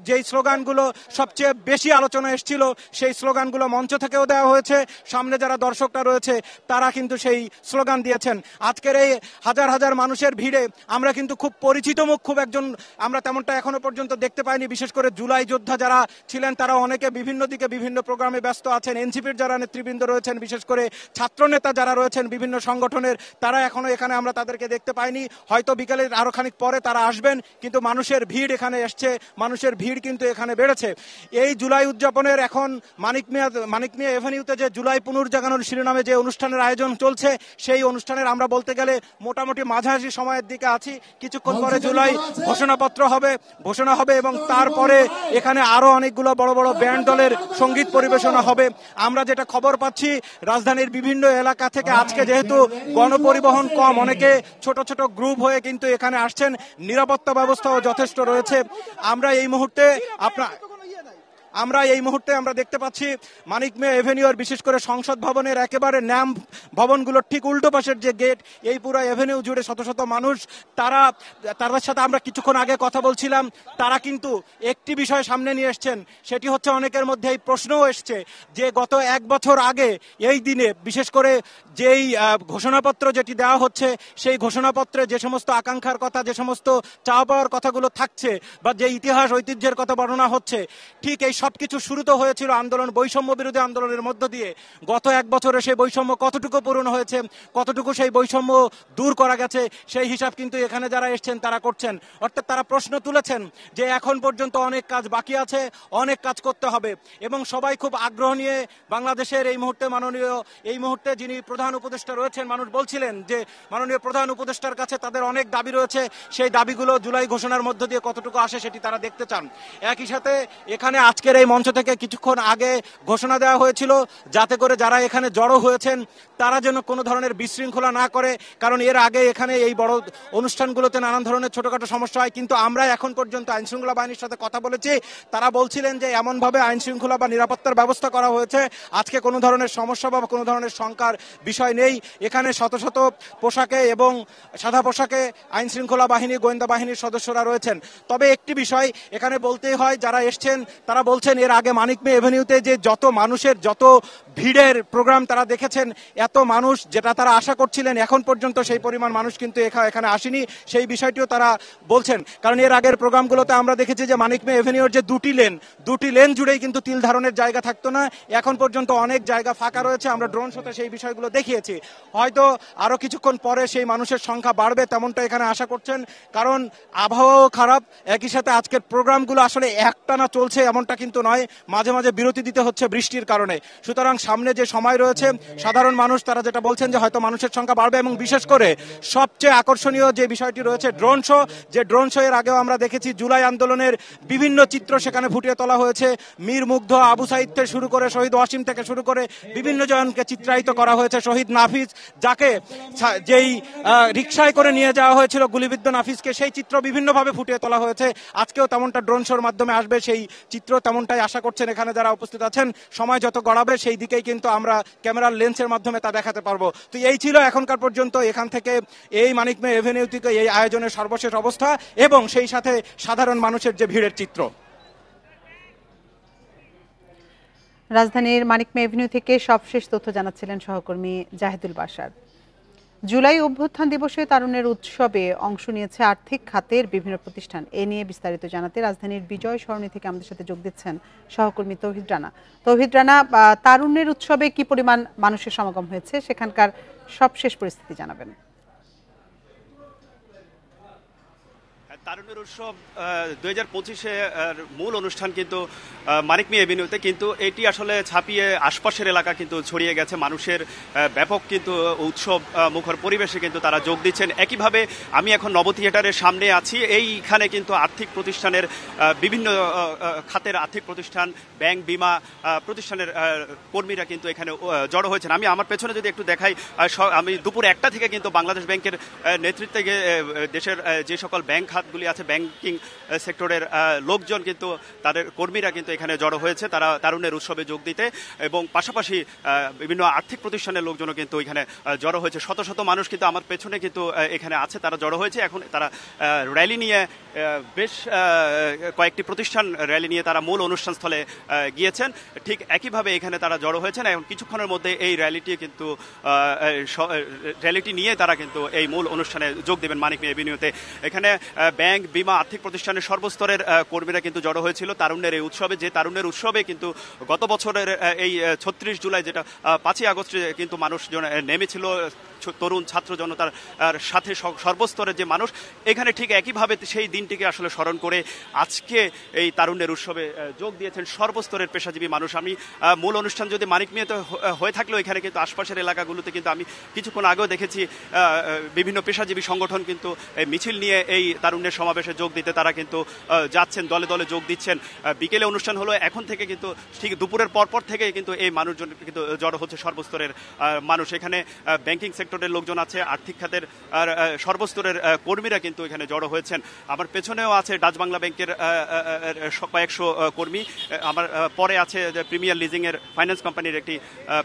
যেই স্লোগানগুলো সবচেয়ে বেশি আলোচনা এসেছিল, সেই স্লোগানগুলো মঞ্চ থেকেও দেওয়া হয়েছে। সামনে যারা দর্শকরা রয়েছে তারা কিন্তু সেই স্লোগান দিয়েছেন। আজকের এই হাজার হাজার মানুষের ভিড়ে আমরা কিন্তু খুব পরিচিত মুখ, খুব একজন আমরা তেমনটা এখনো পর্যন্ত দেখতে পাইনি। বিশেষ করে জুলাই যোদ্ধা যারা ছিলেন তারা অনেকে বিভিন্ন দিকে বিভিন্ন প্রোগ্রামে ব্যস্ত আছেন। এনসিপির যারা নেতৃবৃন্দ রয়েছেন, বিশেষ করে ছাত্র নেতা যারা রয়েছেন বিভিন্ন সংগঠনের, তারা এখনো এখানে আমরা তাদেরকে দেখতে পাইনি। হয়তো বিকেলের আরো খানিক পরে তারা আসবেন, কিন্তু মানুষের ভিড় এখানে এসছে, মানুষের ভিড় কিন্তু এখানে বেড়েছে। এই জুলাই উদযাপনের এখন মানিক মিয়া এভিনিউতে যে জুলাই পুনর্জাগরণ শিরোনামে যে অনুষ্ঠানের আয়োজন চলছে, সেই অনুষ্ঠানের আমরা বলতে গেলে মোটামুটি মাঝামাঝি সময়ের দিকে আছি। কিছুক্ষণ পরে জুলাই ঘোষণা হবে এবং তারপরে এখানে আরো অনেকগুলো বড় বড় ব্যান্ড দলের সঙ্গীত পরিবেশনা হবে। আমরা যেটা খবর পাচ্ছি, রাজধানীর বিভিন্ন এলাকা থেকে আজকে যেহেতু গণপরিবহন কম, অনেকে ছোট ছোট গ্রুপ হয়ে কিন্তু এখানে আসছেন। নিরাপত্তা ব্যবস্থাও যথেষ্ট রয়েছে। আমরা এই মুহূর্তে আমরা দেখতে পাচ্ছি মানিক মিয়া এভিনিউর বিশেষ করে সংসদ ভবনের একেবারে ন্যাম ভবনগুলোর ঠিক উল্টো পাশের যে গেট, এই পুরো এভিনিউ জুড়ে শত শত মানুষ। তাদের সাথে আমরা কিছুক্ষণ আগে কথা বলছিলাম, তারা কিন্তু একটি বিষয় সামনে নিয়ে এসছেন, সেটি হচ্ছে অনেকের মধ্যে এই প্রশ্নও এসছে যে গত 1 বছর আগে এই দিনে বিশেষ করে যেই ঘোষণাপত্র যেটি দেওয়া হচ্ছে, সেই ঘোষণাপত্রে যে সমস্ত আকাঙ্ক্ষার কথা, যে সমস্ত চাওয়া পাওয়ার কথাগুলো থাকছে বা যে ইতিহাস ঐতিহ্যের কথা বর্ণনা হচ্ছে, ঠিক এই সবকিছু শুরু তো হয়েছিল আন্দোলন, বৈষম্য বিরোধী আন্দোলনের মধ্য দিয়ে। গত 1 বছরে সেই বৈষম্য কতটুকু পূরণ হয়েছে, কতটুকু সেই বৈষম্য দূর করা গেছে, সেই হিসাব কিন্তু এখানে যারা এসছেন তারা করছেন। অর্থাৎ তারা প্রশ্ন তুলেছেন যে এখন পর্যন্ত অনেক কাজ বাকি আছে, অনেক কাজ করতে হবে এবং সবাই খুব আগ্রহ নিয়ে বাংলাদেশের এই মুহূর্তে যিনি প্রধান উপদেষ্টা রয়েছেন, মানুষ বলছিলেন যে মাননীয় প্রধান উপদেষ্টার কাছে তাদের অনেক দাবি রয়েছে, সেই দাবিগুলো জুলাই ঘোষণার মধ্য দিয়ে কতটুকু আসে সেটি তারা দেখতে চান। একই সাথে এখানে আজকের আজকের এই মঞ্চ থেকে কিছুক্ষণ আগে ঘোষণা দেওয়া হয়েছিল যাতে করে যারা এখানে জড়ো হয়েছেন তারা যেন কোনো ধরনের বিশৃঙ্খলা না করে, কারণ এর আগে এখানে এই বড় অনুষ্ঠানগুলোতে নানান ধরনের ছোটখাটো সমস্যা হয়। কিন্তু আমরা এখন পর্যন্ত আইন শৃঙ্খলা বাহিনীর সাথে কথা বলেছি, তারা বলছিলেন যে এমনভাবে আইন শৃঙ্খলা বা নিরাপত্তার ব্যবস্থা করা হয়েছে আজকে কোনো ধরনের সমস্যা বা কোনো ধরনের শঙ্কার বিষয় নেই। এখানে শত শত পোশাকে এবং সাদা পোশাকে আইন শৃঙ্খলা বাহিনী, গোয়েন্দা বাহিনীর সদস্যরা রয়েছেন। তবে একটি বিষয় এখানে বলতেই হয়, যারা এসছেন তারা বলছেন এর আগে মানিক মে এভিনিউতে যে যত মানুষের যত ভিড়ের প্রোগ্রাম তারা দেখেছেন, এত মানুষ যেটা তারা আশা করছিলেন এখন পর্যন্ত সেই পরিমাণ মানুষ কিন্তু এখানে আসেনি, সেই বিষয়টিও তারা বলছেন। কারণ এর আগের প্রোগ্রামগুলোতে আমরা দেখেছি যে মানিক মে এভিনিউর যে দুটি লেন জুড়েই কিন্তু তিল ধারণের জায়গা থাকতো না, এখন পর্যন্ত অনেক জায়গা ফাঁকা রয়েছে। আমরা ড্রোন শোতে সেই বিষয়গুলো দেখিয়েছি। হয়তো আরো কিছুক্ষণ পরে সেই মানুষের সংখ্যা বাড়বে তেমনটা এখানে আশা করছেন, কারণ আবহাওয়াও খারাপ, একই সাথে আজকের প্রোগ্রামগুলো আসলে একটানা চলছে এমনটা কিন্তু নয়, মাঝে মাঝে বিরতি দিতে হচ্ছে বৃষ্টির কারণে। সুতরাং সামনে যে সময় রয়েছে, সাধারণ মানুষ তারা যেটা বলছেন যে হয়তো মানুষের সংখ্যা বাড়বে, এবং বিশেষ করে সবচেয়ে আকর্ষণীয় যে বিষয়টি রয়েছে ড্রোন শো, যে ড্রোন শো এর আগেও আমরা দেখেছি জুলাই আন্দোলনের বিভিন্ন চিত্র সেখানে ফুটিয়ে তোলা হয়েছে। মীর মুগ্ধ, আবু সাইদ থেকে শুরু করে শহীদ ওয়াসিম থেকে শুরু করে বিভিন্ন জনকে চিত্রায়িত করা হয়েছে। শহীদ নাফিজ, যাকে যেই রিকশায় করে নিয়ে যাওয়া হয়েছিল গুলিবিদ্ধ নাফিজকে, সেই চিত্র বিভিন্নভাবে ফুটিয়ে তোলা হয়েছে। আজকেও তেমনটা ড্রোন শোর মাধ্যমে আসবে, সেই চিত্র তেমনটাই আশা করছেন এখানে যারা উপস্থিত আছেন। সময় যত গড়াবে সেই দিকেই কিন্তু আমরা ক্যামেরার লেন্সের মাধ্যমে তা দেখাতে পারবো। তো এই ছিল এখনকার পর্যন্ত এখান থেকে এই মানিক মে এভিনিউ থেকে এই আয়োজনের সর্বশেষ অবস্থা এবং সেই সাথে সাধারণ মানুষের যে ভিড়ের চিত্র। রাজধানীর মানিক মে এভিনিউ থেকে সবশেষ তথ্য জানাচ্ছিলেন সহকর্মী জাহিদুল বাশার। জুলাই অভ্যুত্থান দিবসে তারুণ্যের উৎসবে অংশ নিয়েছে আর্থিক খাতের বিভিন্ন প্রতিষ্ঠান। এ নিয়ে বিস্তারিত জানাতে রাজধানীর বিজয় সরণি থেকে আমাদের সাথে যোগ দিচ্ছেন সহকর্মী তৌহিদ রানা। তৌহিদ রানা, তারুণ্যের উৎসবে কি পরিমাণ মানুষের সমাগম হয়েছে, সেখানকার সবশেষ পরিস্থিতি জানাবেন। তারুণ্যের উৎসব 2025-এ মূল অনুষ্ঠান কিন্তু মানিক মে এভিনিউতে, কিন্তু এটি আসলে ছাপিয়ে আশপাশের এলাকা কিন্তু ছড়িয়ে গেছে। মানুষের ব্যাপক কিন্তু উৎসব মুখর পরিবেশে কিন্তু তারা যোগ দিচ্ছেন। একইভাবে আমি এখন নব থিয়েটারের সামনে আছি। এইখানে কিন্তু আর্থিক প্রতিষ্ঠানের বিভিন্ন খাতের আর্থিক প্রতিষ্ঠান, ব্যাংক, বিমা প্রতিষ্ঠানের কর্মীরা কিন্তু এখানে জড়ো হয়েছেন। আমি আমার পেছনে যদি একটু দেখাই, আমি দুপুর 1টা থেকে কিন্তু বাংলাদেশ ব্যাংকের নেতৃত্বে দেশের যে সকল ব্যাংক খাতগুলি আছে, ব্যাংকিং সেক্টরের লোকজন কিন্তু তাদের কর্মীরা কিন্তু এখানে জড়ো হয়েছে তারা তারুণ্যের উৎসবে যোগ দিতে, এবং পাশাপাশি বিভিন্ন আর্থিক প্রতিষ্ঠানের লোকজনও কিন্তু এখানে জড়ো হয়েছে। শত শত মানুষ কিন্তু আমার পেছনে কিন্তু এখানে আছে, তারা জড়ো হয়েছে। এখন তারা র্যালি নিয়ে বেশ কয়েকটি প্রতিষ্ঠান র্যালি নিয়ে তারা মূল অনুষ্ঠানস্থলে গিয়েছেন। ঠিক একইভাবে এখানে তারা জড়ো হয়েছেন। এখন কিছুক্ষণের মধ্যে এই র্যালিটি নিয়ে তারা কিন্তু এই মূল অনুষ্ঠানে যোগ দেবেন মানিক মে এভিনিউতে। এখানে ব্যাংক, বিমা, আর্থিক প্রতিষ্ঠানের সর্বস্তরের কর্মীরা কিন্তু জড়ো হয়েছিল তারুণ্যের এই উৎসবে। যে তারুণ্যের উৎসবে কিন্তু গত বছরের এই 36 জুলাই, যেটা 5ই আগস্টে কিন্তু মানুষজন নেমেছিল, তরুণ ছাত্র জনতার সাথে সর্বস্তরের যে মানুষ, এখানে ঠিক একইভাবে সেই দিনটিকে আসলে স্মরণ করে আজকে এই তারুণ্যের উৎসবে যোগ দিয়েছেন সর্বস্তরের পেশাজীবী মানুষ। আমি মূল অনুষ্ঠান যদি মানিক মিয়াতে হয়ে থাকলেও এখানে কিন্তু আশপাশের এলাকাগুলোতে কিন্তু আমি কিছুক্ষণ আগেও দেখেছি বিভিন্ন পেশাজীবী সংগঠন কিন্তু মিছিল নিয়ে এই তারুণ্যের সমাবেশে যোগ দিতে তারা কিন্তু যাচ্ছেন, দলে দলে যোগ দিচ্ছেন। বিকেলে অনুষ্ঠান হলো, এখন থেকে কিন্তু ঠিক দুপুরের পরপর থেকে কিন্তু এই মানুষজন কিন্তু জড়ো হচ্ছে সর্বস্তরের মানুষ। এখানে ব্যাংকিং সেক্টরের লোকজন আছে, আর্থিক খাতের আর সর্বস্তরের কর্মীরা কিন্তু এখানে জড়ো হয়েছেন। আমার পেছনেও আছে ডাচ বাংলা ব্যাংকের কয়েকশো কর্মী, আমার পরে আছে প্রিমিয়ার লিজিং এর ফাইন্যান্স কোম্পানির একটি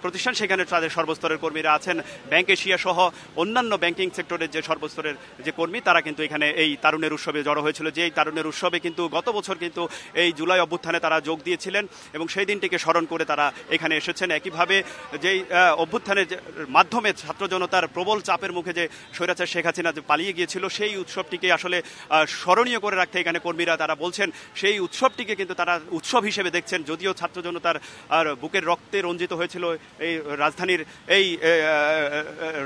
প্রতিষ্ঠান, সেখানে তাদের সর্বস্তরের কর্মীরা আছেন। ব্যাংক এশিয়া সহ অন্যান্য ব্যাংকিং সেক্টরের যে সর্বস্তরের যে কর্মী, তারা কিন্তু এখানে এই তারুণ্যের উৎসবে জড়ো হয়েছিল। যে এই তারুণ্যের উৎসবে কিন্তু গত বছর কিন্তু এই জুলাই অভ্যুত্থানে তারা যোগ দিয়েছিলেন এবং সেই দিনটিকে স্মরণ করে তারা এখানে এসেছেন। একইভাবে যেই অভ্যুত্থানের মাধ্যমে ছাত্র জনতার প্রবল চাপের মুখে যে স্বৈরাচার শেখ হাসিনা যে পালিয়ে গিয়েছিল, সেই উৎসবটিকে আসলে স্মরণীয় করে রাখতে এখানে কর্মীরা তারা বলছেন সেই উৎসবটিকে কিন্তু তারা উৎসব হিসেবে দেখছেন। যদিও ছাত্র জনতার আর বুকের রক্তে রঞ্জিত হয়েছিল এই রাজধানীর এই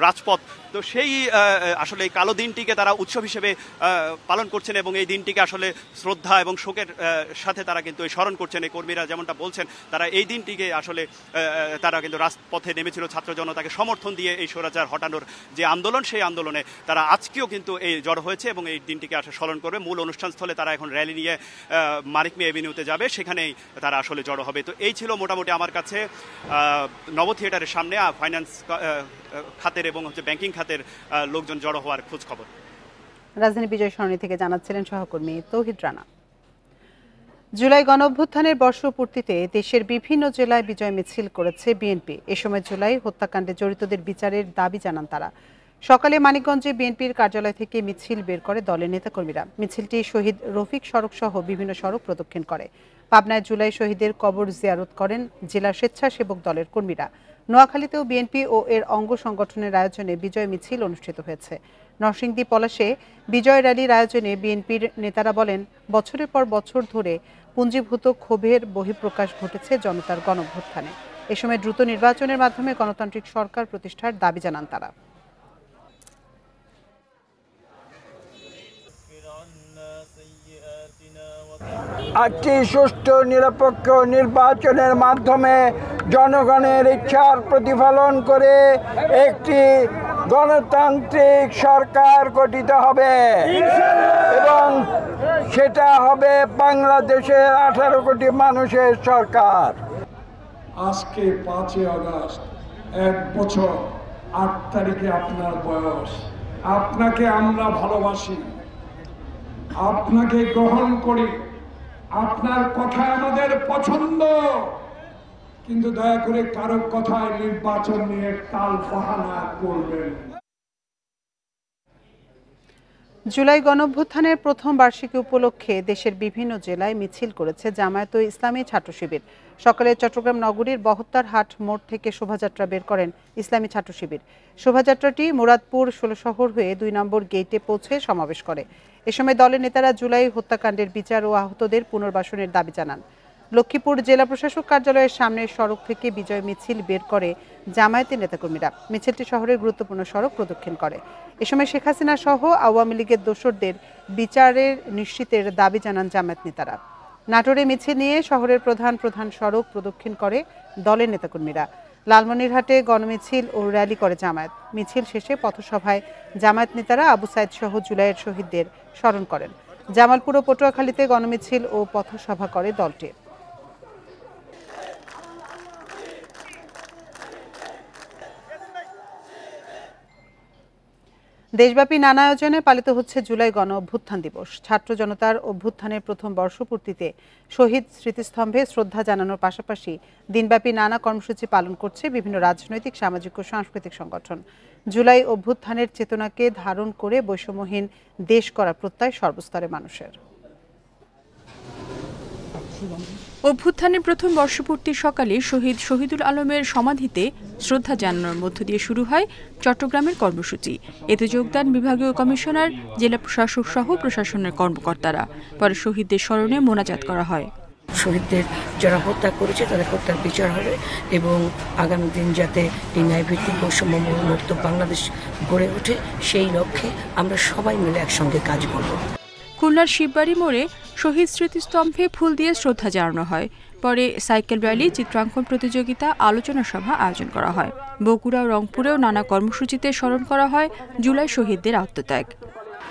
রাজপথ, তো সেই আসলে এই কালো দিনটিকে তারা উৎসব হিসেবে পালন করছেন এবং এই দিনটিকে আসলে শ্রদ্ধা এবং শোকের সাথে তারা কিন্তু স্মরণ করছেন। এই কর্মীরা যেমনটা বলছেন, তারা এই দিনটিকে আসলে তারা কিন্তু রাজপথে নেমেছিল ছাত্র জনতাকে সমর্থন দিয়ে এই স্বৈরাচার হটানোর যে আন্দোলন, সেই আন্দোলনে তারা আজকেও কিন্তু এই জড়ো হয়েছে এবং এই দিনটিকে আসলে স্মরণ করবে। মূল অনুষ্ঠানস্থলে তারা এখন র্যালি নিয়ে মানিক মিয়া এভিনিউতে যাবে, সেখানেই তারা আসলে জড়ো হবে। তো এই ছিল মোটামুটি আমার কাছে নব থিয়েটারের সামনে ফাইন্যান্স খাতের এবং ব্যাংকিং খাতের লোকজন জড়ো হওয়ার খোঁজ খবর। রাজধানী বিজয় সরণি থেকে জানাচ্ছিলেন সহকর্মী তৌহিদ রানা। জুলাই গণঅভ্যুত্থানের বর্ষপূর্তিতে দেশের বিভিন্ন জেলায় বিজয় মিছিল করেছে বিএনপি। এ সময় জুলাই হত্যাকাণ্ডে জড়িতদের বিচারের দাবি জানান তারা। সকালে মানিকগঞ্জে বিএনপির কার্যালয় থেকে মিছিল বের করে দলের নেতাকর্মীরা। মিছিলটি শহীদ রফিক সড়ক সহ বিভিন্ন সড়ক প্রদক্ষিণ করে। পাবনায় জুলাই শহীদের কবর জিয়ারত করেন জেলা স্বেচ্ছাসেবক দলের কর্মীরা। নোয়াখালীতেও বিএনপি ও এর অঙ্গ সংগঠনের আয়োজনে বিজয় মিছিল অনুষ্ঠিত হয়েছে। নরসিংদী পলাশে বিজয় র্যালির আয়োজনে বিএনপির নেতারা বলেন, বছরের পর বছর ধরে পুঞ্জীভূত ক্ষোভের বহিঃপ্রকাশ ঘটেছে জনতার গণঅভ্যুত্থানে। এ সময় দ্রুত নির্বাচনের মাধ্যমে গণতান্ত্রিক সরকার প্রতিষ্ঠার দাবি জানান তারা। একটি সুষ্ঠু নিরপেক্ষ নির্বাচনের মাধ্যমে জনগণের ইচ্ছার প্রতিফলন করে একটি গণতান্ত্রিক সরকার গঠিত হবে এবং সেটা হবে বাংলাদেশের 18 কোটি মানুষের সরকার। আজকে 5 আগস্ট 1 বছর 8 তারিখে আপনার বয়স। আপনাকে আমরা ভালোবাসি, আপনাকে গ্রহণ করি, আপনার কথা আমাদের পছন্দ, কিন্তু দয়া করে কারো কথায় নির্বাচন নিয়ে টাল বাহানা করবেন। জুলাই গণঅভ্যুত্থানের প্রথম বার্ষিকী উপলক্ষে দেশের বিভিন্ন জেলায় মিছিল করেছে জামায়াত ইসলামী ছাত্র শিবির। সকালে চট্টগ্রাম নগরীর বহত্তার হাট মোড় থেকে শোভাযাত্রা বের করেন ইসলামী ছাত্র শিবির। শোভাযাত্রাটি মুরাদপুর 16 শহর হয়ে 2 নম্বর গেটে পৌঁছে সমাবেশ করে। এ সময় দলের নেতারা জুলাই হত্যাকাণ্ডের বিচার ও আহতদের পুনর্বাসনের দাবি জানান। লক্ষ্মীপুর জেলা প্রশাসক কার্যালয়ের সামনের সড়ক থেকে বিজয় মিছিল বের করে জামায়াতের নেতাকর্মীরা। মিছিলটি শহরের গুরুত্বপূর্ণ সড়ক প্রদক্ষিণ করে। এ সময় শেখ হাসিনা সহ আওয়ামী লীগের দোসরদের বিচারের নিশ্চিতের দাবি জানান জামায়াত নেতারা। নাটোরে মিছিল নিয়ে শহরের প্রধান প্রধান সড়ক প্রদক্ষিণ করে দলের নেতাকর্মীরা। লালমনিরহাটে গণমিছিল ও র্যালি করে জামায়াত। মিছিল শেষে পথসভায় জামায়াত নেতারা আবু সাইদ সহ জুলাইয়ের শহীদদের স্মরণ করেন। জামালপুর ও পটুয়াখালীতে গণমিছিল ও পথসভা করে দলটি। দেশব্যাপী নানা আয়োজনে পালিত হচ্ছে জুলাই গণ অভ্যুত্থান দিবস। ছাত্র জনতার অভ্যুত্থানের প্রথম বর্ষপূর্তিতে শহীদ স্মৃতিস্তম্ভে শ্রদ্ধা জানানোর পাশাপাশি দিনব্যাপী নানা কর্মসূচি পালন করছে বিভিন্ন রাজনৈতিক, সামাজিক ও সাংস্কৃতিক সংগঠন। জুলাই অভ্যুত্থানের চেতনাকে ধারণ করে বৈষম্যহীন দেশ করার প্রত্যয় সর্বস্তরের মানুষের। অভ্যুত্থানের প্রথম বর্ষপূর্তির সকালে শহীদ শহীদুল আলমের সমাধিতে শ্রদ্ধা জানানোর মধ্য দিয়ে শুরু হয় চট্টগ্রামের কর্মসূচি। এতে যোগদান বিভাগীয় কমিশনার, জেলা প্রশাসক সহ প্রশাসনের কর্মকর্তারা। পরে শহীদদের স্মরণে মোনাজাত করা হয়। শহীদদের যারা হত্যা করেছে তাদের হত্যার বিচার হবে এবং আগামী দিন যাতে এই ন্যায়ভিত্তিক বৈষম্য মুক্ত বাংলাদেশ গড়ে ওঠে, সেই লক্ষ্যে আমরা সবাই মিলে একসঙ্গে কাজ করব। খুলনার শিববাড়ি মোড়ে শহীদ স্মৃতিস্তম্ভে ফুল দিয়ে শ্রদ্ধা জানানো হয়। পরে সাইকেল র্যালি, চিত্রাঙ্কন প্রতিযোগিতা, আলোচনা সভা আয়োজন করা হয়। বগুড়া ও রংপুরেও নানা কর্মসূচিতে স্মরণ করা হয় জুলাই শহীদদের আত্মত্যাগ।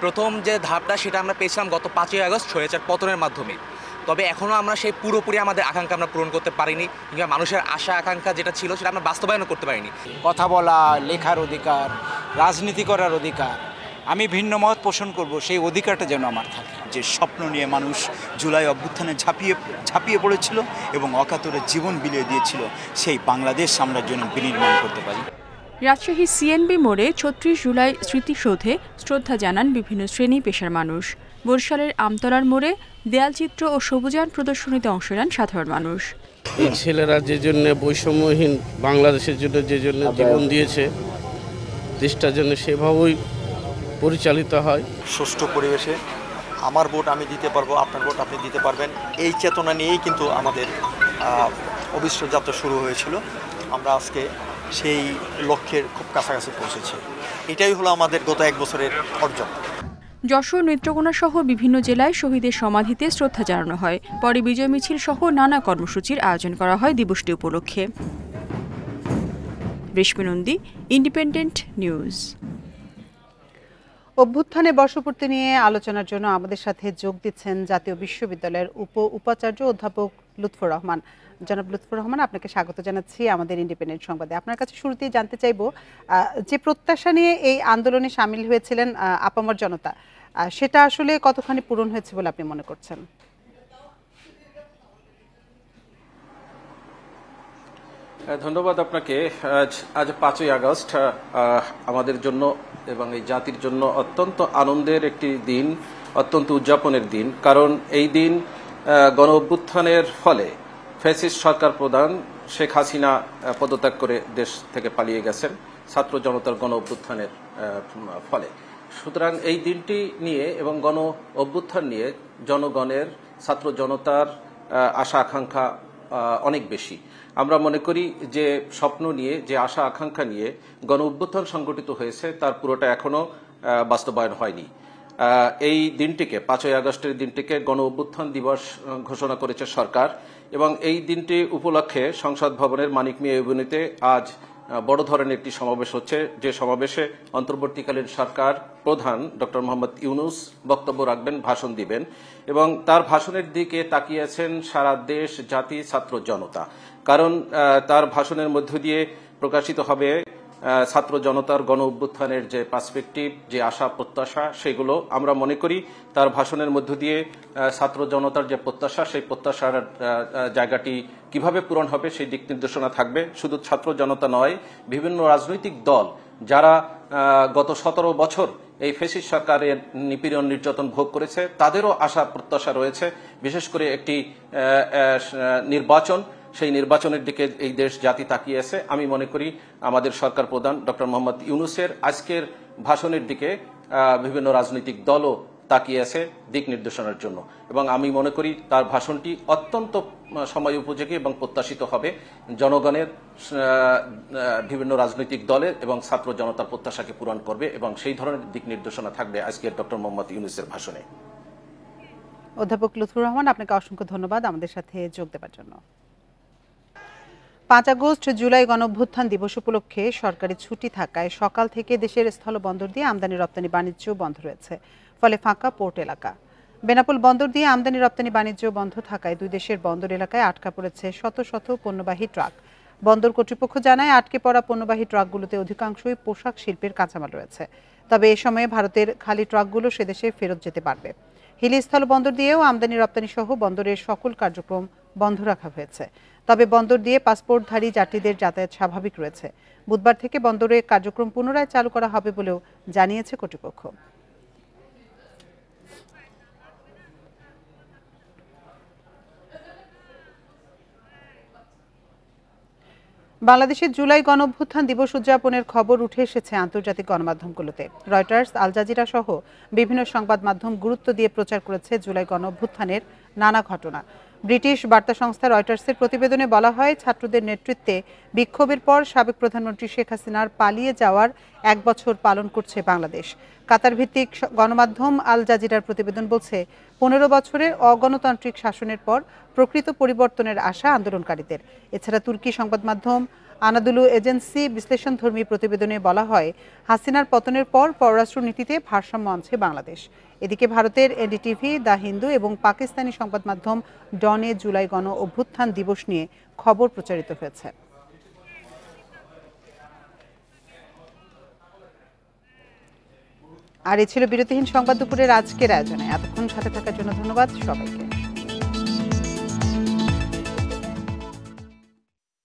প্রথম যে ধাপটা সেটা আমরা পেয়েছিলাম গত 5 আগস্ট স্বৈরাচার পতনের মাধ্যমে। তবে এখনও আমরা সেই পুরোপুরি আমাদের আকাঙ্ক্ষা আমরা পূরণ করতে পারিনি, কিংবা মানুষের আশা আকাঙ্ক্ষা যেটা ছিল সেটা আমরা বাস্তবায়ন করতে পারিনি। কথা বলা, লেখার অধিকার, রাজনীতি করার অধিকার, আমি ভিন্ন মত পোষণ করব, সেই অধিকারটা যেন আমার থাকে। যে স্বপ্ন নিয়ে মানুষ জুলাই অভ্যুত্থানে ঝাঁপিয়ে পড়েছিল এবং অকাতরে জীবন বিলিয়ে দিয়েছিল, সেই বাংলাদেশ আমরা যেন বিনির্মাণ করতে পারি। রাজশাহী সিএনবি মোড়ে 36 জুলাই স্মৃতিসৌধে শ্রদ্ধা জানান বিভিন্ন শ্রেণী পেশার মানুষ। বরিশালের আমতলার মোড়ে দেয়ালচিত্র ও সবুজায়ন প্রদর্শনীতে অংশ নেন সাধারণ মানুষ। এই ছেলেরা যে জন্য বৈষম্যহীন বাংলাদেশের জন্য যে জন্য জীবন দিয়েছে, দেশটার জন্য সেভাবেই পরিচালিত হয়। সুষ্ঠু পরিবেশে আমার ভোট আমি দিতে পারবো, আপনার ভোট আপনি দিতে পারবেন, এই চেতনা নিয়েই কিন্তু আমাদের অবিশ্বাস যাত্রা শুরু হয়েছিল। আমরা আজকে সেই লক্ষ্যের খুব কাছাকাছি পৌঁছেছি। এটাই হলো আমাদের গত 1 বছরের অর্জন। যশোর, নেত্রকোনা সহ বিভিন্ন জেলায় শহীদের সমাধিতে শ্রদ্ধা জানানো হয়। পরে বিজয় মিছিল সহ নানা কর্মসূচির আয়োজন করা হয় দিবসটি উপলক্ষে। রেশমি নন্দী, ইন্ডিপেন্ডেন্ট নিউজ। অভ্যুত্থানে বর্ষপূর্তি নিয়ে আলোচনার জন্য আমাদের সাথে যোগ দিচ্ছেন জাতীয় বিশ্ববিদ্যালয়ের উপাচার্য অধ্যাপক লুৎফর রহমান। জনাব লুৎফর রহমান, আপনাকে স্বাগত জানাচ্ছি আমাদের ইন্ডিপেন্ডেন্ট সংবাদে। আপনার কাছে শুরুতেই জানতে চাইব, যে প্রত্যাশা নিয়ে এই আন্দোলনে সামিল হয়েছিলেন আপামর জনতা, সেটা আসলে কতখানি পূরণ হয়েছে বলে আপনি মনে করছেন? ধন্যবাদ আপনাকে। আজ 5ই আগস্ট আমাদের জন্য এবং এই জাতির জন্য অত্যন্ত আনন্দের একটি দিন, অত্যন্ত উদযাপনের দিন। কারণ এই দিন গণ অভ্যুত্থানের ফলে ফ্যাসিস্ট সরকার প্রধান শেখ হাসিনা পদত্যাগ করে দেশ থেকে পালিয়ে গেছেন ছাত্র জনতার গণ অভ্যুত্থানের ফলে। সুতরাং এই দিনটি নিয়ে এবং গণ অভ্যুত্থান নিয়ে জনগণের, ছাত্র জনতার আশা আকাঙ্ক্ষা অনেক বেশি। আমরা মনে করি যে স্বপ্ন নিয়ে, যে আশা আকাঙ্ক্ষা নিয়ে গণ অভ্যুত্থান সংগঠিত হয়েছে তার পুরোটা এখনো বাস্তবায়ন হয়নি। এই দিনটিকে, 5ই আগস্টের দিনটিকে গণ অভ্যুত্থান দিবস ঘোষণা করেছে সরকার এবং এই দিনটি উপলক্ষে সংসদ ভবনের মানিক মিয়া এভিনিউতে আজ বড় ধরনের একটি সমাবেশ হচ্ছে, যে সমাবেশে অন্তর্বর্তীকালীন সরকার প্রধান ডক্টর মোহাম্মদ ইউনূস বক্তব্য রাখবেন, ভাষণ দিবেন এবং তার ভাষণের দিকে তাকিয়েছেন সারা দেশ, জাতি, ছাত্র জনতা। কারণ তার ভাষণের মধ্য দিয়ে প্রকাশিত হবে ছাত্র জনতার গণ অভ্যুত্থানের যে পার্সপেক্টিভ, যে আশা প্রত্যাশা, সেগুলো আমরা মনে করি তার ভাষণের মধ্য দিয়ে ছাত্র জনতার যে প্রত্যাশা, সেই প্রত্যাশার জায়গাটি কিভাবে পূরণ হবে সেই দিক নির্দেশনা থাকবে। শুধু ছাত্র জনতা নয়, বিভিন্ন রাজনৈতিক দল যারা গত 17 বছর এই ফ্যাসিস্ট সরকারের নিপীড়ন নির্যাতন ভোগ করেছে, তাদেরও আশা প্রত্যাশা রয়েছে। বিশেষ করে একটি নির্বাচন, সেই নির্বাচনের দিকে এই দেশ জাতি তাকিয়ে আছে। আমি মনে করি আমাদের সরকার প্রধান ডক্টর মোহাম্মদ ইউনূসের আজকের ভাষণের দিকে বিভিন্ন রাজনৈতিক দলও তাকিয়ে আছে দিক নির্দেশনার জন্য এবং আমি মনে করি তার ভাষণটি অত্যন্ত সময় উপযোগী এবং প্রত্যাশিত হবে। জনগণের, বিভিন্ন রাজনৈতিক দলের এবং ছাত্র জনতার প্রত্যাশাকে পূরণ করবে এবং সেই ধরনের দিক নির্দেশনা থাকবে আজকের ডক্টর মোহাম্মদ ইউনূসের ভাষণে। অধ্যাপক লুৎফর রহমান, আপনাকে অসংখ্য ধন্যবাদ আমাদের সাথে যোগ দেওয়ার জন্য। 5 আগস্ট জুলাই গণঅভ্যুত্থান দিবস উপলক্ষে সরকারি ছুটি থাকায় সকাল থেকে দেশের স্থলবন্দর দিয়ে আমদানি রপ্তানি বাণিজ্য বন্ধ রয়েছে, ফলে ফাঁকা পোর্ট এলাকা। বেনাপোল বন্দর দিয়ে আমদানি রপ্তানি বাণিজ্য বন্ধ থাকায় দুই দেশের বন্দর এলাকায় আটকা পড়েছে শত শত পণ্যবাহী ট্রাক। বন্দর কর্তৃপক্ষ জানায় আটকে পড়া পণ্যবাহী ট্রাকগুলোতে অধিকাংশই পোশাক শিল্পের কাঁচামাল রয়েছে। তবে এ সময়ে ভারতের খালি ট্রাকগুলো সেদেশে ফেরত যেতে পারবে। হিলি স্থলবন্দর দিয়েও আমদানি রপ্তানি সহ বন্দরের সকল কার্যক্রম বন্ধ রাখা হয়েছে। তবে বন্দর দিয়ে পাসপোর্টধারী যাত্রীদের যাতায়াত স্বাভাবিক রয়েছে। বুধবার থেকে বন্দরের কার্যক্রম পুনরায় চালু করা হবে বলেও জানিয়েছে কর্তৃপক্ষ। বাংলাদেশের জুলাই গণঅভ্যুত্থান দিবস উদযাপনের খবর উঠে এসেছে আন্তর্জাতিক গণমাধ্যমগুলোতে। রয়টার্স, আল জাজিরা সহ বিভিন্ন সংবাদ মাধ্যম গুরুত্ব দিয়ে প্রচার করেছে জুলাই গণঅভ্যুত্থানের নানা ঘটনা। ব্রিটিশ বার্তা সংস্থা রয়টার্সের প্রতিবেদনে বলা হয়, ছাত্রদের নেতৃত্বে বিক্ষোভের পর সাবেক প্রধানমন্ত্রী শেখ হাসিনার পালিয়ে যাওয়ার 1 বছর পালন করছে বাংলাদেশ। কাতার ভিত্তিক গণমাধ্যম আল জাজিরার প্রতিবেদন বলছে, 15 বছরের অগণতান্ত্রিক শাসনের পর প্রকৃত পরিবর্তনের আশা আন্দোলনকারীদের। এছাড়া তুর্কি সংবাদ মাধ্যম আনাদুলু এজেন্সি বিশ্লেষণধর্মী প্রতিবেদনে বলা হয়, হাসিনার পতনের পর পররাষ্ট্র নীতিতে ভারসাম্য আনছে বাংলাদেশ। এদিকে ভারতের এনডিটিভি, দ্য হিন্দু এবং পাকিস্তানি সংবাদ মাধ্যম ডনে জুলাই গণ অভ্যুত্থান দিবস নিয়ে খবর প্রচারিত হয়েছে। আর এ ছিল বিরতিহীন সংবাদ দুপুরের আজকের আয়োজনে। এতক্ষণ সাথে থাকার জন্য ধন্যবাদ সবাইকে।